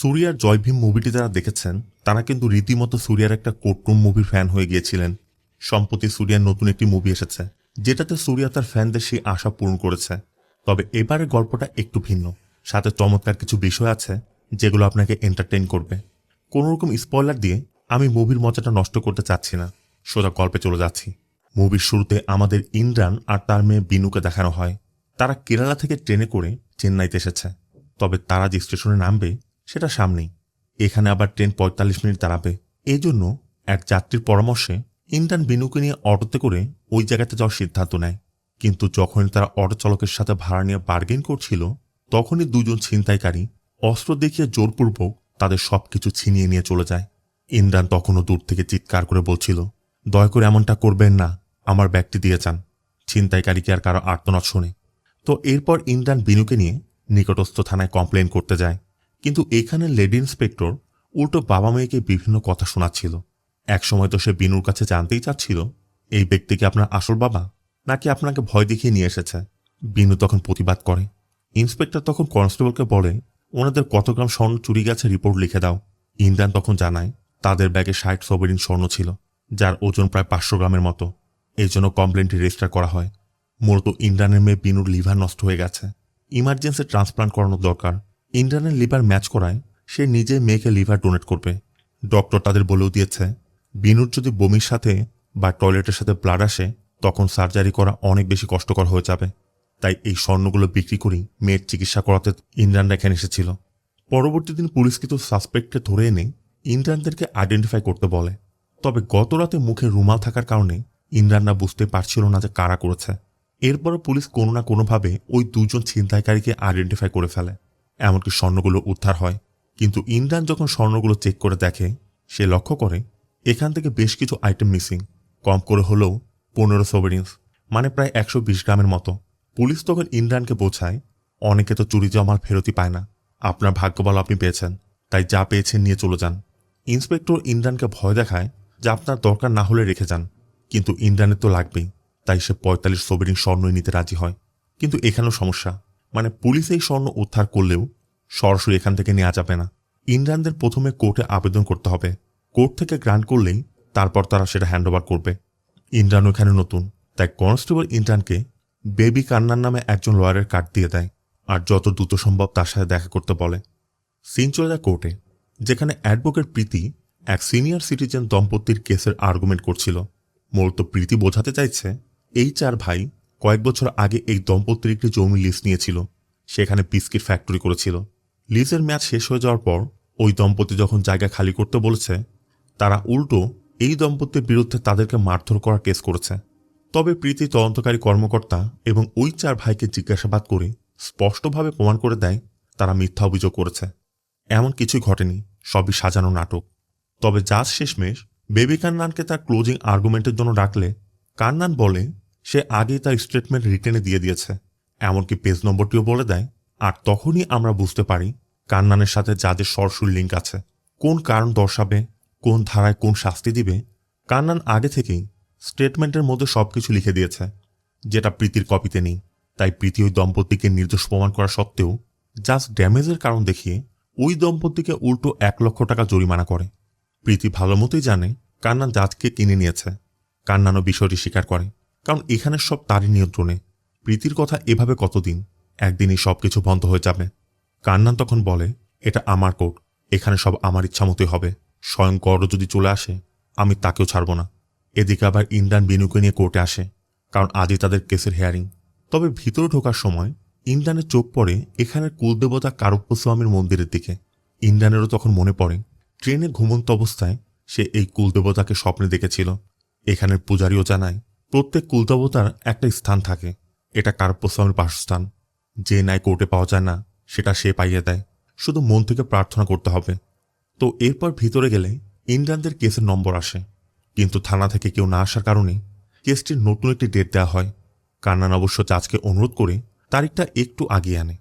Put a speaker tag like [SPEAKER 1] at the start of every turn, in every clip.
[SPEAKER 1] সুরিয়ার জয় ভীম মুভিটি যারা দেখেছেন তারা কিন্তু রীতিমতো সুরিয়ার একটা কোর্টরুম মুভির ফ্যান হয়ে গিয়েছিলেন। সম্প্রতি সুরিয়ার নতুন একটি মুভি এসেছে যেটাতে সুরিয়া তার ফ্যানদের সেই আশা পূরণ করেছে। তবে এবারের গল্পটা একটু ভিন্ন, সাথে চমৎকার কিছু বিষয় আছে যেগুলো আপনাকে এন্টারটেইন করবে। কোনোরকম স্পয়লার দিয়ে আমি মুভির মজাটা নষ্ট করতে চাচ্ছি না, সোজা গল্পে চলে যাচ্ছি। মুভির শুরুতে আমাদের ইন্দ্রান আর তার মেয়ে বিনুকে দেখানো হয়। তারা কেরালা থেকে ট্রেনে করে চেন্নাইতে এসেছে, তবে তারা যে স্টেশনে নামবে সেটা সামনেই। এখানে আবার ট্রেন ৪৫ মিনিট দাঁড়াবে। এই জন্য এক যাত্রীর পরামর্শে ইন্দ্রান বিনুকে নিয়ে অটোতে করে ওই জায়গাতে যাওয়ার সিদ্ধান্ত নেয়। কিন্তু যখনই তারা অটো চালকের সাথে ভাড়া নিয়ে বার্গেন করছিল, তখনই দুজন ছিনতাইকারী অস্ত্র দেখিয়ে জোরপূর্বক তাদের সবকিছু ছিনিয়ে নিয়ে চলে যায়। ইন্দ্রান তখনও দূর থেকে চিৎকার করে বলছিল, দয়া করে এমনটা করবেন না, আমার ব্যাগটি দিয়ে যান। ছিনতাইকারীকে আর কারো আর্তনাদ শোনে। তো এরপর ইন্দ্রান বিনুকে নিয়ে নিকটস্থ থানায় কমপ্লেন করতে যায়। কিন্তু এখানে লেডি ইন্সপেক্টর উল্টো বাবা মেয়েকে বিভিন্ন কথা শোনাচ্ছিল। একসময় তো সে বিনুর কাছে জানতেই চাচ্ছিল এই ব্যক্তিকে আপনার আসল বাবা নাকি আপনাকে ভয় দেখিয়ে নিয়ে এসেছে। বিনু তখন প্রতিবাদ করে। ইন্সপেক্টর তখন কনস্টেবলকে বলে ওনাদের কত গ্রাম স্বর্ণ চুরি গেছে রিপোর্ট লিখে দাও। ইন্দ্রান তখন জানায় তাদের ব্যাগে ৬০ সবেরিন স্বর্ণ ছিল, যার ওজন প্রায় ৫০০ গ্রামের মতো। এই জন্য কমপ্লেনটি রেজিস্টার করা হয়। মূলত ইন্দ্রানের মেয়ে বিনুর লিভার নষ্ট হয়ে গেছে, ইমার্জেন্সি ট্রান্সপ্লান্ট করানো দরকার। ইন্দ্রানের লিভার ম্যাচ করায় সে নিজে মেয়েকে লিভার ডোনেট করবে। ডক্টর তাদের বলেও দিয়েছে বিনুর যদি বমির সাথে বা টয়লেটের সাথে ব্লাড আসে তখন সার্জারি করা অনেক বেশি কষ্টকর হয়ে যাবে। তাই এই স্বর্ণগুলো বিক্রি করেই মেয়ের চিকিৎসা করাতে ইন্দ্রানরা এখানে এসেছিল। পরবর্তী দিন পুলিশ কিন্তু সাসপেক্টকে ধরে এনে ইন্দ্রানদেরকে আইডেন্টিফাই করতে বলে। তবে গত রাতে মুখে রুমাল থাকার কারণে ইন্দ্রানরা বুঝতে পারছিল না যে কারা করেছে। এরপরও পুলিশ কোনো না কোনোভাবে ওই দুজন ছিনতাইকারীকে আইডেন্টিফাই করে ফেলে। এমনকি স্বর্ণগুলো উদ্ধার হয়। কিন্তু ইন্দ্রান যখন স্বর্ণগুলো চেক করে দেখে, সে লক্ষ্য করে এখান থেকে বেশ কিছু আইটেম মিসিং, কম করে হলেও ১৫ সবেরিন্স, মানে প্রায় ১২০ গ্রামের মতো। পুলিশ তখন ইন্দ্রানকে বোঝায় অনেকে তো চুরি যাওয়া মাল ফেরতই পায় না, আপনার ভাগ্য ভালো আপনি পেয়েছেন, তাই যা পেয়েছেন নিয়ে চলে যান। ইন্সপেক্টর ইন্দ্রানকে ভয় দেখায় যে আপনার দরকার না হলে রেখে যান। কিন্তু ইন্দ্রানের তো লাগবেই, তাই সে ৪৫ সবেরিন স্বর্ণই নিতে রাজি হয়। কিন্তু এখানেও সমস্যা, মানে পুলিশ এই স্বর্ণ উদ্ধার করলেও সরাসরি এখান থেকে নেওয়া যাবে না। ইন্দ্রানদের প্রথমে কোর্টে আবেদন করতে হবে। কোর্ট থেকে গ্রান্ট করলেই তারপর তারা সেটা হ্যান্ডওভার করবে। ইন্দ্রান ওখানে নতুন, তাই কনস্টেবল ইন্দ্রানকে বেবি কান্নার নামে একজন লয়ারের কার্ড দিয়ে দেয় আর যত দ্রুত সম্ভব তার সাথে দেখা করতে বলে। সিন চলে যায় কোর্টে, যেখানে অ্যাডভোকেট প্রীতি এক সিনিয়র সিটিজেন দম্পতির কেসের আর্গুমেন্ট করছিল। মূলত প্রীতি বোঝাতে চাইছে এই ৪ ভাই কয়েক বছর আগে এই দম্পতির একটি জমি লিজ নিয়েছিল, সেখানে বিস্কিট ফ্যাক্টরি করেছিল। লিজের মেয়াদ শেষ হয়ে যাওয়ার পর ওই দম্পতি যখন জায়গা খালি করতে বলেছে, তারা উল্টো এই দম্পতির বিরুদ্ধে তাদেরকে মারধর করার কেস করেছে। তবে প্রীতি তদন্তকারী কর্মকর্তা এবং ওই ৪ ভাইকে জিজ্ঞাসাবাদ করে স্পষ্টভাবে প্রমাণ করে দেয় তারা মিথ্যা অভিযোগ করেছে। এমন কিছুই ঘটেনি, সবই সাজানো নাটক। তবে জাজ শেষমেশ বেবি কান্নানকে তার ক্লোজিং আর্গুমেন্টের জন্য ডাকলে কান্নান বলে সে আগেই তার স্টেটমেন্ট রিটেনে দিয়ে দিয়েছে, এমনকি পেজ নম্বরটিও বলে দেয়। আর তখনই আমরা বুঝতে পারি কান্নানের সাথে জাজের সরাসরি লিঙ্ক আছে। কোন কারণ দর্শাবে, কোন ধারায় কোন শাস্তি দিবে, কান্নান আগে থেকেই স্টেটমেন্টের মধ্যে সবকিছু লিখে দিয়েছে, যেটা প্রীতির কপিতে নেই। তাই প্রীতি ওই দম্পতিকে নির্দোষ প্রমাণ করা সত্ত্বেও জাজ ড্যামেজের কারণ দেখিয়ে ওই দম্পতিকে উল্টো ১ লক্ষ টাকা জরিমানা করে। প্রীতি ভালো মতোই জানে কান্নান জাজকে কিনে নিয়েছে। কান্নানও বিষয়টি স্বীকার করে, কারণ এখানে সব তারই নিয়ন্ত্রণে। প্রীতির কথা এভাবে কতদিন, একদিনই সবকিছু বন্ধ হয়ে যাবে। কান্নান তখন বলে এটা আমার কোর্ট, এখানে সব আমার ইচ্ছা মতোই হবে। স্বয়ং গড় যদি চলে আসে আমি তাকেও ছাড়ব না। এদিকে আবার ইন্দ্রান বিনুকে নিয়ে কোর্টে আসে, কারণ আজই তাদের কেসের হেয়ারিং। তবে ভিতরে ঢোকার সময় ইন্দ্রানের চোখ পড়ে এখানের কুলদেবতা কারপ্প স্বামীর মন্দিরের দিকে। ইন্দ্রানেরও তখন মনে পড়ে ট্রেনে ঘুমন্ত অবস্থায় সে এই কুলদেবতাকে স্বপ্নে দেখেছিল। এখানের পূজারীও জানায় প্রত্যেক কুলদেবতার একটা স্থান থাকে, এটা কারপ্প স্বামীর বাসস্থান। যে ন্যায় কোর্টে পাওয়া যায় না সেটা সে পাইয়ে দেয়, শুধু মন থেকে প্রার্থনা করতে হবে। তো এরপর ভিতরে গেলে ইন্দ্রানদের কেসের নম্বর আসে, কিন্তু থানা থেকে কেউ না আসার কারণে কেসটির নতুন একটি ডেট দেওয়া হয়। কান্নান অবশ্য জাজকে অনুরোধ করে তারিখটা একটু আগিয়ে আনে।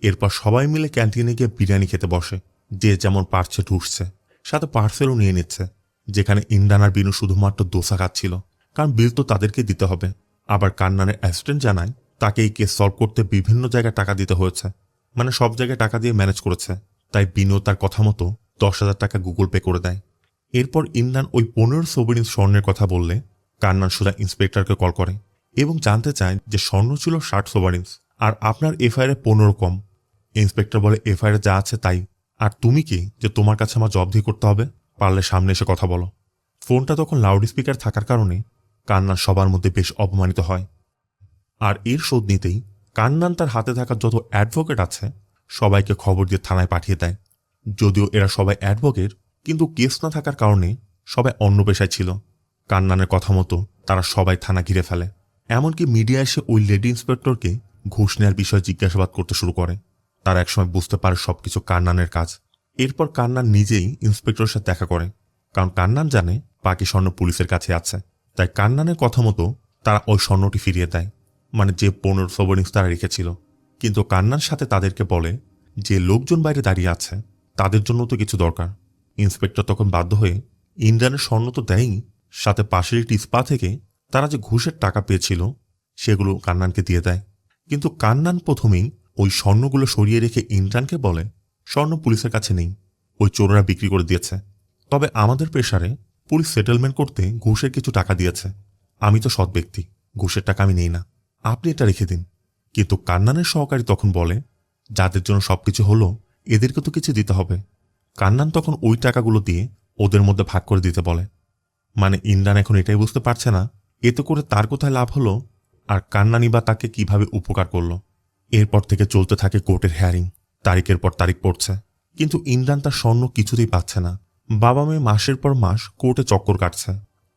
[SPEAKER 1] এরপর সবাই মিলে ক্যান্টিনে গিয়ে বিরিয়ানি খেতে বসে। যে যেমন পারছে ঢুকছে, সাথে পার্সেলও নিয়ে নিচ্ছে। যেখানে ইন্দ্রান আর বিনু শুধুমাত্র দোসা খাচ্ছিল, কারণ বিল তো তাদেরকে দিতে হবে। আবার কান্নানের অ্যাসিস্ট্যান্ট জানায় তাকে এই কেস সলভ করতে বিভিন্ন জায়গায় টাকা দিতে হয়েছে, মানে সব জায়গায় টাকা দিয়ে ম্যানেজ করেছে। তাই বিনু তার কথা মতো 10,000 টাকা গুগল পে করে দেয়। এরপর ইমরান ওই 15 সোভারিন স্বর্ণের কথা বললে কান্নান সোজা ইন্সপেক্টরকে কল করে এবং জানতে চায় যে স্বর্ণ ছিল 60 সোভারিন্স আর আপনার এফআইআর 15 কম। ইন্সপেক্টর বলে এফআইআর যা আছে তাই, আর তুমি কি যে তোমার কাছে আমার জবাবদিহি করতে হবে? পারলে সামনে এসে কথা বলো। ফোনটা তখন লাউড স্পিকার থাকার কারণে কান্নান সবার মধ্যে বেশ অপমানিত হয়। আর এর শোধ নিতেই কান্নান তার হাতে থাকা যত অ্যাডভোকেট আছে সবাইকে খবর দিয়ে থানায় পাঠিয়ে দেয়। যদিও এরা সবাই অ্যাডভোকেট, কিন্তু কেস না থাকার কারণে সবাই অন্য পেশায় ছিল। কান্নানের কথা মতো তারা সবাই থানা ঘিরে ফেলে। এমনকি মিডিয়া এসে ওই লেডি ইন্সপেক্টরকে ঘুষ নেওয়ার বিষয়ে জিজ্ঞাসাবাদ করতে শুরু করে। তারা একসময় বুঝতে পারে সবকিছু কান্নানের কাজ। এরপর কান্নান নিজেই ইন্সপেক্টরের সাথে দেখা করে, কারণ কান্নান জানে বাকি স্বর্ণ পুলিশের কাছে আছে। তাই কান্নানের কথা মতো তারা ওই স্বর্ণটি ফিরিয়ে দেয়, মানে যে 15 সোভারিন্স তারা রেখেছিল। কিন্তু কান্নার সাথে তাদেরকে বলে যে লোকজন বাইরে দাঁড়িয়ে আছে, তাদের জন্য তো কিছু দরকার। ইন্সপেক্টর তখন বাধ্য হয়ে ইন্ডিয়ানের স্বর্ণ তো দেয়নি, সাথে পাশের একটি স্পা থেকে তারা যে ঘুষের টাকা পেয়েছিল সেগুলো কান্নানকে দিয়ে দেয়। কিন্তু কান্নান প্রথমেই ওই স্বর্ণগুলো সরিয়ে রেখে ইন্দ্রানকে বলে স্বর্ণ পুলিশের কাছে নেই, ওই চোররা বিক্রি করে দিয়েছে। তবে আমাদের প্রেসারে পুলিশ সেটেলমেন্ট করতে ঘুষের কিছু টাকা দিয়েছে। আমি তো সৎ ব্যক্তি, ঘুষের টাকা আমি নেই না, আপনি এটা রেখে দিন। কিন্তু কান্নানের সহকারী তখন বলে যাদের জন্য সবকিছু হলো এদেরকে তো কিছু দিতে হবে। কান্নান তখন ওই টাকাগুলো দিয়ে ওদের মধ্যে ভাগ করে দিতে বলে। মানে ইন্দ্রান এখন এটাই বুঝতে পারছে না এতে করে তার কোথায় লাভ হলো আর কান্নানি বা তাকে কিভাবে উপকার করল। এরপর থেকে চলতে থাকে কোর্টের হেয়ারিং। তারিখের পর তারিখ পড়ছে, কিন্তু ইমরান তার স্বর্ণ কিছুতেই পাচ্ছে না। বাবা মেয়ে মাসের পর মাস কোর্টে চক্কর কাটছে,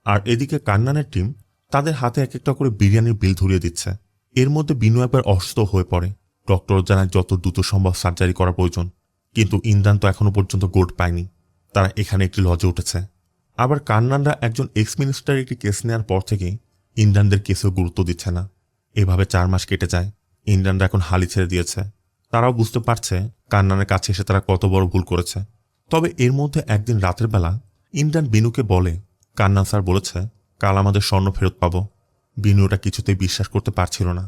[SPEAKER 1] আর এদিকে কান্নানের টিম তাদের হাতে এক একটা করে বিরিয়ানির বিল ধরিয়ে দিচ্ছে। এর মধ্যে বিনু একবার অসুস্থ হয়ে পড়ে। ডক্টর জানায় যত দ্রুত সম্ভব সার্জারি করা প্রয়োজন, কিন্তু ইমরান তো এখনো পর্যন্ত গোল্ড পায়নি। তারা এখানে একটি লজে উঠেছে। আবার কান্নানরা একজন এক্স মিনিস্টার একটি কেস নেওয়ার পর থেকে ইন্ডিয়ানদের কেসেও গুরুত্ব দিচ্ছে না। এভাবে 4 মাস কেটে যায়। ইন্ডিয়ানরা এখন হালি ছেড়ে দিয়েছে। তারাও বুঝতে পারছে কান্নানের কাছে এসে তারা কত বড় ভুল করেছে। তবে এর মধ্যে একদিন রাতের বেলা ইন্ডিয়ান বিনুকে বলে কান্নান স্যার বলেছে কাল আমাদের স্বর্ণ ফেরত পাবো। বিনু ওটা কিছুতেই বিশ্বাস করতে পারছিল না,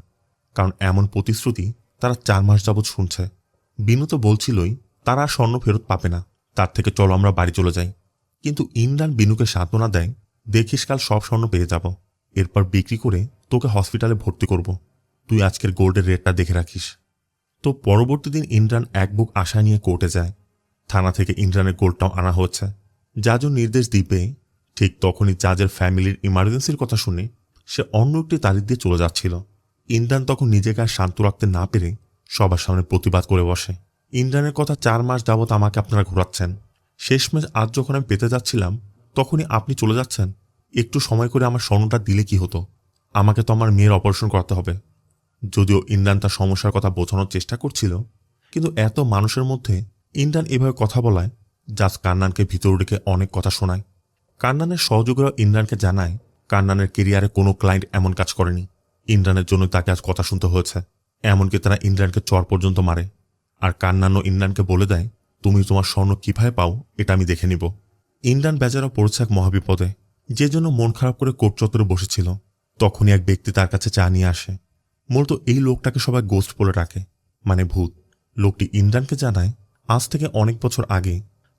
[SPEAKER 1] কারণ এমন প্রতিশ্রুতি তারা 4 মাস যাবৎ শুনছে। বিনু তো বলছিলই তারা আর স্বর্ণ ফেরত পাবে না, তার থেকে চলো আমরা বাড়ি চলে যাই। কিন্তু ইন্দ্রান বিনুকে সান্ত্বনা দেয়, দেখিস কাল সব স্বর্ণ পেয়ে যাব, এরপর বিক্রি করে তোকে হসপিটালে ভর্তি করব, তুই আজকের গোল্ডের রেটটা দেখে রাখিস। তো পরবর্তী দিন ইন্দ্রান এক বুক আশা নিয়ে কোর্টে যায়। থানা থেকে ইন্দ্রানের গোল্ডটাও আনা হচ্ছে। জাজও নির্দেশ দিবে। ঠিক তখনই জাজের ফ্যামিলির ইমার্জেন্সির কথা শুনে সে অন্য একটি তারিখ দিয়ে চলে যাচ্ছিল। ইন্দ্রান তখন নিজেকে আর শান্ত রাখতে না পেরে সবার সামনে প্রতিবাদ করে বসে, ইন্দ্রানের কথা 4 মাস যাবৎ আমাকে আপনারা ঘোরাচ্ছেন, শেষমেশ আজ যখন আমি পেতে যাচ্ছিলাম তখনই আপনি চলে যাচ্ছেন। একটু সময় করে আমার স্বর্ণটা দিলে কি হতো? আমাকে তো আমার মেয়ের অপারেশন করতে হবে। যদিও ইন্দ্রান তার সমস্যার কথা বোঝানোর চেষ্টা করছিল, কিন্তু এত মানুষের মধ্যে ইন্দ্রান এভাবে কথা বলায় জাজ কান্নানকে ভিতরে রেখে অনেক কথা শোনায়। কান্নানের সহযোগীরা ইন্দ্রানকে জানায় কান্নানের কেরিয়ারে কোনো ক্লায়েন্ট এমন কাজ করেনি। ইন্দ্রানের জন্য তাকে আজ কথা শুনতে হয়েছে। এমনকি তারা ইন্দ্রানকে চর পর্যন্ত মারে। আর কান্নানও ইন্দ্রানকে বলে দেয় তুমি তোমার স্বর্ণ কিভাবে পাও এটা আমি দেখে নিব। ইন্দ্রান বেচারা পড়েছে এক মহাবিপদে। যে জন্য মন খারাপ করে কোর্ট চত্বরে বসেছিল, তখনই এক ব্যক্তি তার কাছে চা নিয়ে আসে। মূলত এই লোকটাকে সবাই গোস্ট বলে ডাকে, মানে ভূত। লোকটি ইন্দ্রানকে জানায় আজ থেকে অনেক বছর আগে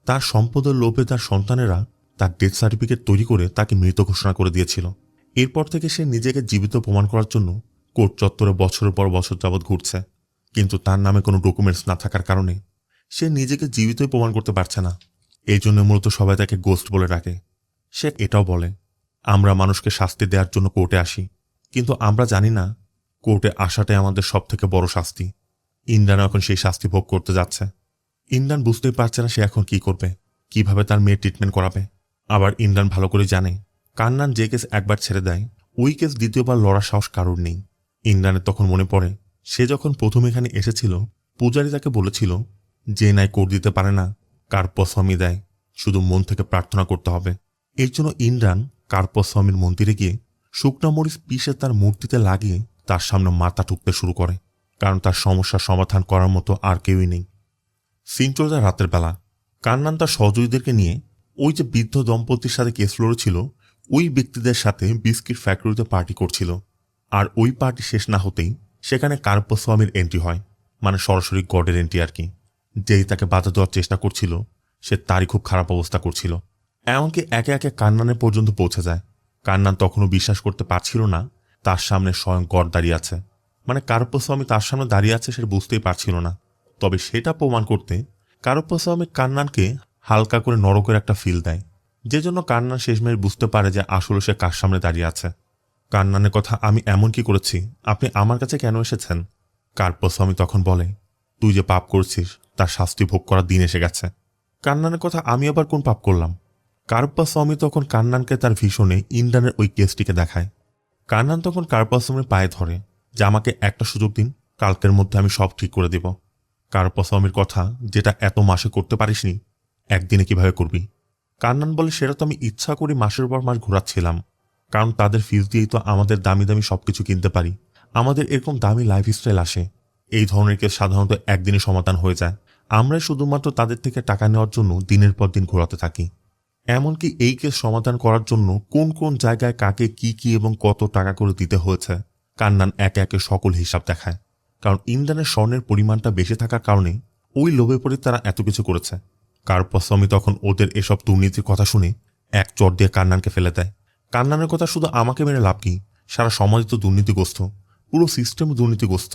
[SPEAKER 1] তার সম্পদের লোভে তার সন্তানেরা তার ডেথ সার্টিফিকেট তৈরি করে তাকে মৃত ঘোষণা করে দিয়েছিল। এরপর থেকে সে নিজেকে জীবিত প্রমাণ করার জন্য কোর্ট চত্বরে বছরের পর বছর যাবৎ ঘুরছে, কিন্তু তার নামে কোনো ডকুমেন্টস না থাকার কারণে সে নিজেকে জীবিতই প্রমাণ করতে পারছে না। এই জন্য মূলত সবাই তাকে গোস্ট বলে ডাকে। সে এটাও বলে আমরা মানুষকে শাস্তি দেওয়ার জন্য কোর্টে আসি, কিন্তু আমরা জানি না কোর্টে আসাটাই আমাদের সব থেকে বড় শাস্তি। ইন্দ্রান এখন সেই শাস্তি ভোগ করতে যাচ্ছে। ইন্দ্রান বুঝতেই পারছে না সে এখন কি করবে, কিভাবে তার মেয়ের ট্রিটমেন্ট করাবে। আবার ইন্দ্রান ভালো করে জানে কান্নান যে কেস একবার ছেড়ে দেয় ওই কেস দ্বিতীয়বার লড়ার সাহস কারোর নেই। ইন্দ্রানের তখন মনে পড়ে সে যখন প্রথম এখানে এসেছিল পূজারী তাকে বলেছিল যে নাই কোর্ট দিতে পারে না কার্পস্বামী দেয়, শুধু মন থেকে প্রার্থনা করতে হবে। এর জন্য ইন্দ্রান কার্পস্বামীর মন্দিরে গিয়ে শুকনা মরিচ পিষে তার মূর্তিতে লাগিয়ে তার সামনে মাথা ঠুকতে শুরু করে, কারণ তার সমস্যার সমাধান করার মতো আর কেউই নেই। সিন চলে যায় রাতের বেলা। কান্নান তার সহযোগীদেরকে নিয়ে ওই যে বৃদ্ধ দম্পতির সাথে কেস লড়েছিল ওই ব্যক্তিদের সাথে বিস্কিট ফ্যাক্টরিতে পার্টি করছিল। আর ওই পার্টি শেষ না হতেই সেখানে কার্পস্বামীর এন্ট্রি হয়, মানে সরাসরি গডের এন্ট্রি আর কি। যেই তাকে বাধা দেওয়ার চেষ্টা করছিল সে তারই খুব খারাপ অবস্থা করছিল। এমনকি একে একে কান্নানে পর্যন্ত পৌঁছে যায়। কান্নান তখনও বিশ্বাস করতে পারছিল না তার সামনে স্বয়ং গড দাঁড়িয়ে আছে, মানে কারুপ্পস্বামী তার সামনে দাঁড়িয়ে আছে সে বুঝতেই পারছিল না। তবে সেটা প্রমাণ করতে কারুপ্পস্বামী কান্নানকে হালকা করে নরকের একটা ফিল দেয়, যে জন্য কান্নান শেষমেশ বুঝতে পারে যে আসলে সে কার সামনে দাঁড়িয়ে আছে। কান্নানের কথা, আমি এমন কি করেছি, আপনি আমার কাছে কেন এসেছেন? কারুপ্পস্বামী তখন বলে, তুই যে পাপ করছিস তার শাস্তি ভোগ করার দিন এসে গেছে। কান্নানের কথা, আমি আবার কোন পাপ করলাম? কারুপ্পস্বামী তখন কান্নানকে তার ভীষণে ইন্দ্রানের ওই কেসটিকে দেখায়। কান্নান তখন কারুপ্পস্বামীর পায়ে ধরে যে আমাকে একটা সুযোগ দিন, কালকের মধ্যে আমি সব ঠিক করে দেব। কারুপ্পস্বামীর কথা, যেটা এত মাসে করতে পারিসনি একদিনে কিভাবে করবি? কান্নান বলে, সেটা তো আমি ইচ্ছা করে মাসের পর মাস ঘোরাচ্ছিলাম, কারণ তাদের ফিস দিয়েই তো আমাদের দামি দামি সবকিছু কিনতে পারি, আমাদের এরকম দামি লাইফস্টাইল আসে। এই ধরনের কেস সাধারণত একদিনে সমাধান হয়ে যায়, আমরাই শুধুমাত্র তাদের থেকে টাকা নেওয়ার জন্য দিনের পর দিন ঘোরাতে থাকি। এমনকি এই কেস সমাধান করার জন্য কোন কোন জায়গায় কাকে কি কি এবং কত টাকা করে দিতে হয়েছে কান্নান একে একে সকল হিসাব দেখায়। কারণ ইন্দ্রানের স্বর্ণের পরিমাণটা বেশি থাকার কারণে ওই লোভে পড়ে তারা এত কিছু করেছে। কারুপ্পস্বামী তখন ওদের এসব দুর্নীতির কথা শুনে এক চট দিয়ে কান্নানকে ফেলে দেয়। কান্নানের কথা, শুধু আমাকে মেরে লাভ কি, সারা সমাজ তো দুর্নীতিগ্রস্ত, পুরো সিস্টেম দুর্নীতিগ্রস্ত,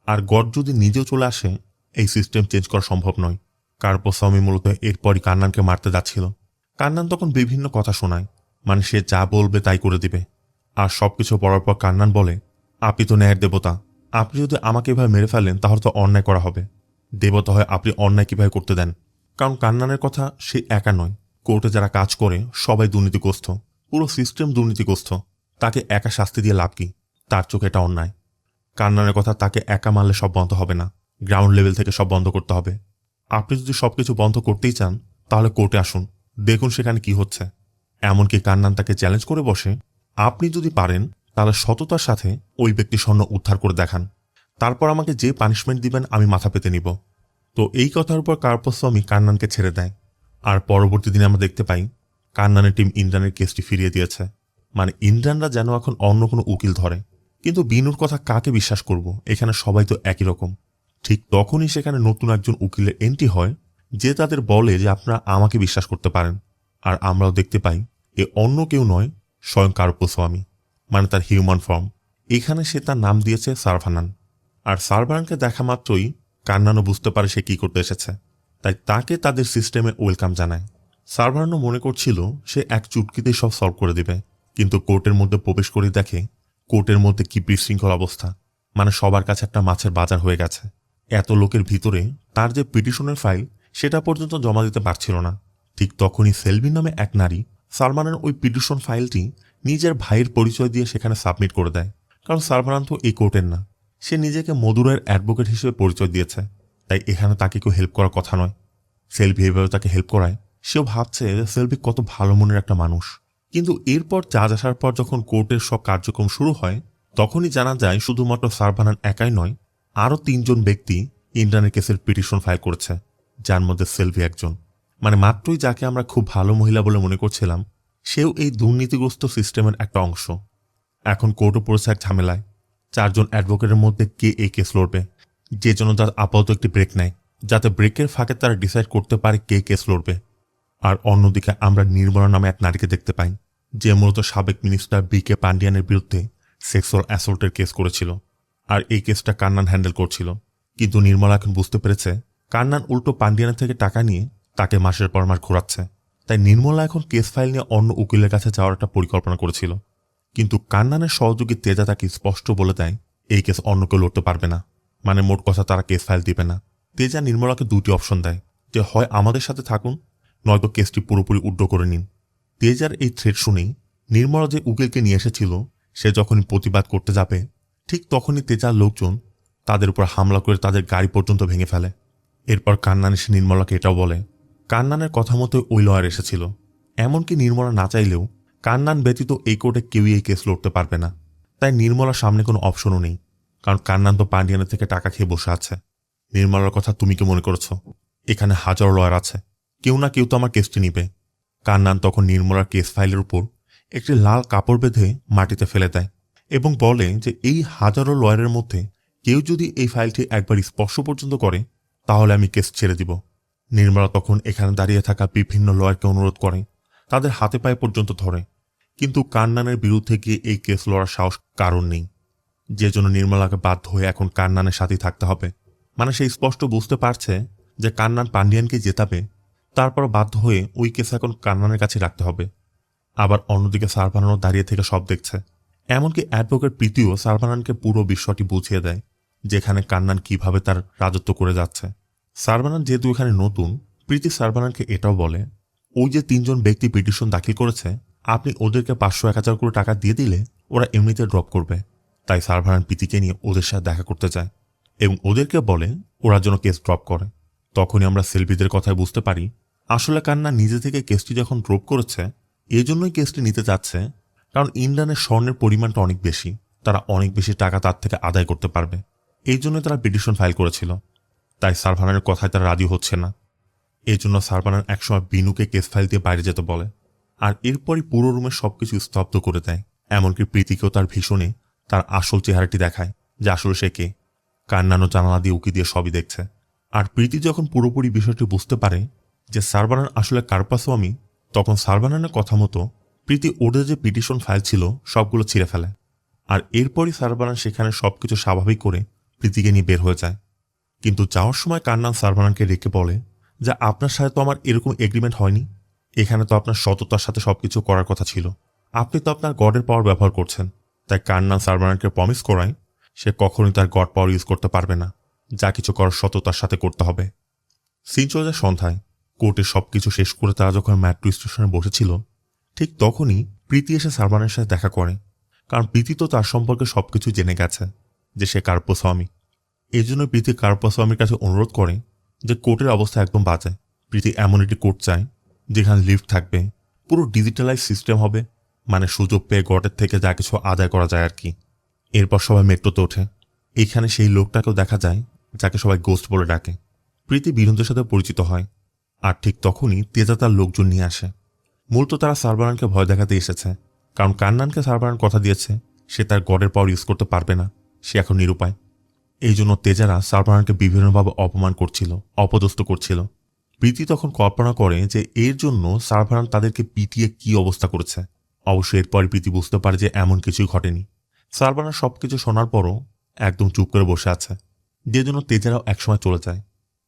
[SPEAKER 1] আর গড যদি নিজেও চলে আসে এই সিস্টেম চেঞ্জ করা সম্ভব নয়। কারুপ্পস্বামী মূলত এরপরই কান্নানকে মারতে যাচ্ছিল। কান্নান তখন বিভিন্ন কথা শোনায়, মানে সে যা বলবে তাই করে দিবে। আর সবকিছু পড়ার পর কান্নান বলে, আপনি তো ন্যায়ের দেবতা, আপনি যদি আমাকে এভাবে মেরে ফেলেন তাহলে তো অন্যায় করা হবে। দেবতা হয় আপনি অন্যায় কিভাবে করতে দেন? কারণ কান্নানের কথা, সে একা নয়, কোর্টে যারা কাজ করে সবাই দুর্নীতিগ্রস্ত, পুরো সিস্টেম দুর্নীতিগ্রস্ত, তাকে একা শাস্তি দিয়ে লাভ কি? তার চোখে এটা অন্যায়। কান্নানের কথা, তাকে একা মারলে সব বন্ধ হবে না, গ্রাউন্ড লেভেল থেকে সব বন্ধ করতে হবে। আপনি যদি সবকিছু বন্ধ করতেই চান তাহলে কোর্টে আসুন, দেখুন সেখানে কি হচ্ছে। এমনকি কান্নান তাকে চ্যালেঞ্জ করে বসে, আপনি যদি পারেন তাহলে সততার সাথে ওই ব্যক্তি স্বর্ণ উদ্ধার করে দেখান, তারপর আমাকে যে পানিশমেন্ট দিবেন আমি মাথা পেতে নিব। তো এই কথার উপর কারুপ্পস্বামী কান্নানকে ছেড়ে দেয়। আর পরবর্তী দিনে আমরা দেখতে পাই কান্নানের টিম ইন্দ্রানের কেসটি ফিরিয়ে দিয়েছে, মানে ইন্দ্রানরা যেন এখন অন্য কোনো উকিল ধরে। কিন্তু বিনুর কথা কাকে বিশ্বাস করব, এখানে সবাই তো একই রকম। ঠিক তখনই সেখানে নতুন একজন উকিলের এন্ট্রি হয়, যে তাদের বলে যে আপনারা আমাকে বিশ্বাস করতে পারেন। আর আমরাও দেখতে পাই এ অন্য কেউ নয়, স্বয়ং কারুপ্পস্বামী, মানে তার হিউম্যান ফর্ম। এখানে সে তার নাম দিয়েছে সারভানান। আর সারভানানকে দেখা মাত্রই কান্নানও বুঝতে পারে সে কি করতে এসেছে, তাই তাকে তাদের সিস্টেমে ওয়েলকাম জানায়। সারভানানও মনে করছিল সে এক চুটকিতেই সব সলভ করে দিবে, কিন্তু কোর্টের মধ্যে প্রবেশ করে দেখে কোর্টের মধ্যে কি বিশৃঙ্খল অবস্থা, মানে সবার কাছে একটা মাছের বাজার হয়ে গেছে। এত লোকের ভিতরে তার যে পিটিশনের ফাইল সেটা পর্যন্ত জমা দিতে পারছিল না। ঠিক তখনই সেলভি নামে এক নারী সালমানের ওই পিটিশন ফাইলটি নিজের ভাইয়ের পরিচয় দিয়ে সেখানে সাবমিট করে দেয়। কারণ সালমান তো এই কোর্টের না, সে নিজেকে মদুরাইয়ের অ্যাডভোকেট হিসেবে পরিচয় দিয়েছে, তাই এখানে তাকে কেউ হেল্প করার কথা নয়। সেলভি এভাবে তাকে হেল্প করায়, সেও ভাবছে যে সেলভি কত ভালো মনের একটা মানুষ। কিন্তু এরপর চার্জ আসার পর যখন কোর্টের সব কার্যক্রম শুরু হয় তখনই জানা যায় শুধুমাত্র সারভানান একাই নয়, আরও ৩ জন ব্যক্তি ইন্দ্রানের কেসের পিটিশন ফাইল করেছে, যার মধ্যে সেলভি একজন। মানে মাত্রই যাকে আমরা খুব ভালো মহিলা বলে মনে করছিলাম সেও এই দুর্নীতিগ্রস্ত সিস্টেমের একটা অংশ। এখন কোর্টও পড়েছে এক ঝামেলায়, 4 জন অ্যাডভোকেটের মধ্যে কে এই কেস লড়বে, যে জন্য তার আপাতত একটি ব্রেক নেয়, যাতে ব্রেকের ফাঁকে তারা ডিসাইড করতে পারে কে কেস লড়বে। আর অন্যদিকে আমরা নির্মলা নামে এক নারীকে দেখতে পাই, যে মূলত সাবেক মিনিস্টার বি.কে. পান্ডিয়ানের বিরুদ্ধে সেক্সুয়াল অ্যাসল্টের কেস করেছিল। আর এই কেসটা কান্নান হ্যান্ডেল করছিল। কিন্তু নির্মলা এখন বুঝতে পেরেছে কান্নান উল্টো পান্ডিয়ানের থেকে টাকা নিয়ে তাকে মাসের পর মাস ঘোরাচ্ছে। তাই নির্মলা এখন কেস ফাইল নিয়ে অন্য উকিলের কাছে যাওয়ার একটা পরিকল্পনা করেছিল। কিন্তু কান্নানের সহযোগী তেজা তাকে স্পষ্ট বলে দেয় এই কেস অন্য কেউ লড়তে পারবে না, মানে মোট কথা তারা কেস ফাইল দিবে না। তেজা নির্মলাকে 2টি অপশন দেয়, যে হয় আমাদের সাথে থাকুন, নয়তো কেসটি পুরোপুরি উড্র করে নিন। তেজার এই থ্রেট শুনেই নির্মলা যে উকিলকে নিয়ে এসেছিল সে যখনই প্রতিবাদ করতে যাবে ঠিক তখনই তেজার লোকজন তাদের উপর হামলা করে তাদের গাড়ি পর্যন্ত ভেঙে ফেলে। এরপর কান্নান এসে নির্মলাকে এটাও বলে কান্নানের কথা মতো ওই লয়ার এসেছিল, এমনকি নির্মলা না চাইলেও কান্নান ব্যতীত এই কোর্টে কেউই এই কেস লড়তে পারবে না। তাই নির্মলার সামনে কোনো অপশনও নেই, কারণ কান্নান তো পান্ডিয়ানের থেকে টাকা খেয়ে বসে আছে। নির্মলার কথা তুমি কি মনে করছো? এখানে হাজারো লয়ার আছে, কেউ না কেউ তো আমার কেসটি নিবে। কান্নান তখন নির্মলার কেস ফাইলের উপর একটি লাল কাপড় বেঁধে মাটিতে ফেলে দেয় এবং বলে যে এই হাজারো লয়ারের মধ্যে কেউ যদি এই ফাইলটি একবার স্পর্শ পর্যন্ত করে তাহলে আমি কেস ছেড়ে দিব। নির্মলা তখন এখানে দাঁড়িয়ে থাকা বিভিন্ন লয়ারকে অনুরোধ করে, তাদের হাতে পায়ে পর্যন্ত ধরে, কিন্তু কান্নানের বিরুদ্ধে গিয়ে এই কেস লড়ার সাহস কারণ নেই, যে জন্য নির্মলাকে বাধ্য হয়ে এখন কান্নানের সাথেই থাকতে হবে। মানে সে স্পষ্ট বুঝতে পারছে যে কান্নান পান্ডিয়ানকে জেতাবে, তারপর বাধ্য হয়ে ওই কেস এখন কান্নানের কাছে রাখতে হবে। আবার অন্যদিকে সারবানানও দাঁড়িয়ে থেকে সব দেখছে। এমনকি অ্যাডভোকেট প্রীতিও সারবানানকে পুরো বিষয়টি বুঝিয়ে দেয়, যেখানে কান্নান কিভাবে তার রাজত্ব করে যাচ্ছে। সারবানান যেহেতু এখানে নতুন, প্রীতি সারবানানকে এটাও বলে, ওই যে 3 জন ব্যক্তি পিটিশন দাখিল করেছে, আপনি ওদেরকে 500-1000 করে টাকা দিয়ে দিলে ওরা এমনিতে ড্রপ করবে। তাই সারবানান প্রীতিকে নিয়ে ওদের সাথে দেখা করতে যায় এবং ওদেরকে বলে ওরা যেন কেস ড্রপ করে। তখনই আমরা সেলভিদের কথায় বুঝতে পারি আসলে কান্না নিজে থেকে কেসটি যখন ড্রপ করেছে, এই জন্যই কেসটি নিতে চাচ্ছে, কারণ ইন্ডিয়ানের স্বর্ণের পরিমাণটা অনেক বেশি, তারা অনেক বেশি টাকা তার থেকে আদায় করতে পারবে। এই জন্যই তারা পিটিশন ফাইল করেছিল। তাই সারবানানের কথায় তারা রাজি হচ্ছে না। এই জন্য সারবানান একসময় বিনুকে কেস ফাইল দিয়ে বাইরে যেতে বলে, আর এরপরই পুরো রুমে সবকিছু স্তব্ধ করে দেয়। এমনকি প্রীতিকেও তার ভীষণে তার আসল চেহারাটি দেখায়, যে আসলে সে কে। কান্নানো জানালা দিয়ে উকি দিয়ে সবই দেখছে। আর প্রীতি যখন পুরোপুরি বিষয়টি বুঝতে পারে যে সারবানান আসলে কার্পাস্বামী, তখন সারবানানের কথা মতো প্রীতি ওদের যে পিটিশন ফাইল ছিল সবগুলো ছিঁড়ে ফেলে। আর এরপরই সারবানান সেখানে সবকিছু স্বাভাবিক করে প্রীতিকে নিয়ে বের হয়ে যায়। কিন্তু যাওয়ার সময় কান্নান সারবানানকে রেখে বলে যে আপনার সাথে তো আমার এরকম এগ্রিমেন্ট হয়নি, এখানে তো আপনার সততার সাথে সবকিছু করার কথা ছিল, আপনি তো আপনার গডের পাওয়ার ব্যবহার করছেন। তাই কান্নান সারবানানকে প্রমিস করায় সে কখনোই তার গড পাওয়ার ইউজ করতে পারবে না, যা কিছু করার সততার সাথে করতে হবে। সিন চলে যায় সন্ধ্যায়। কোর্টে সবকিছু শেষ করে তারা যখন মেট্রো স্টেশনে বসেছিল, ঠিক তখনই প্রীতি এসে সারবানানের সাথে দেখা করে, কারণ প্রীতি তো তার সম্পর্কে সবকিছু জেনে গেছে যে সে কার্পস্বামী। এই জন্য প্রীতি কার্পস্বামীর কাছে অনুরোধ করে যে কোর্টের অবস্থা একদম বাজে, প্রীতি এমন একটি কোর্ট চায় যেখানে লিফট থাকবে, পুরো ডিজিটালাইজ সিস্টেম হবে, মানে সুযোগ পেয়ে গডের থেকে যা কিছু আদায় করা যায় আর কি। এরপর সবাই মেট্রোতে ওঠে। এখানে সেই লোকটাকেও দেখা যায় যাকে সবাই গোস্ট বলে ডাকে। প্রীতি বিনোদের সাথে পরিচিত হয়, আর ঠিক তখনই তেজা তার লোকজন নিয়ে আসে। মূলত তারা সারবানানকে ভয় দেখাতে এসেছে, কারণ কান্নানকে সারবানান কথা দিয়েছে সে তার গডের পাওয়ার ইউজ করতে পারবে না, সে এখন নিরুপায়। এই জন্য তেজারা সারবানানকে বিভিন্নভাবে অপমান করছিল, অপদস্থ করছিল। প্রীতি তখন কল্পনা করে যে এর জন্য সারবানান তাদেরকে পিটিয়ে কি অবস্থা করেছে। অবশ্য এরপর প্রীতি বুঝতে পারে যে এমন কিছুই ঘটেনি। সারবানান সবকিছু শোনার পরও একদম চুপ করে বসে আছে, যে জন্য তেজারাও একসময় চলে যায়।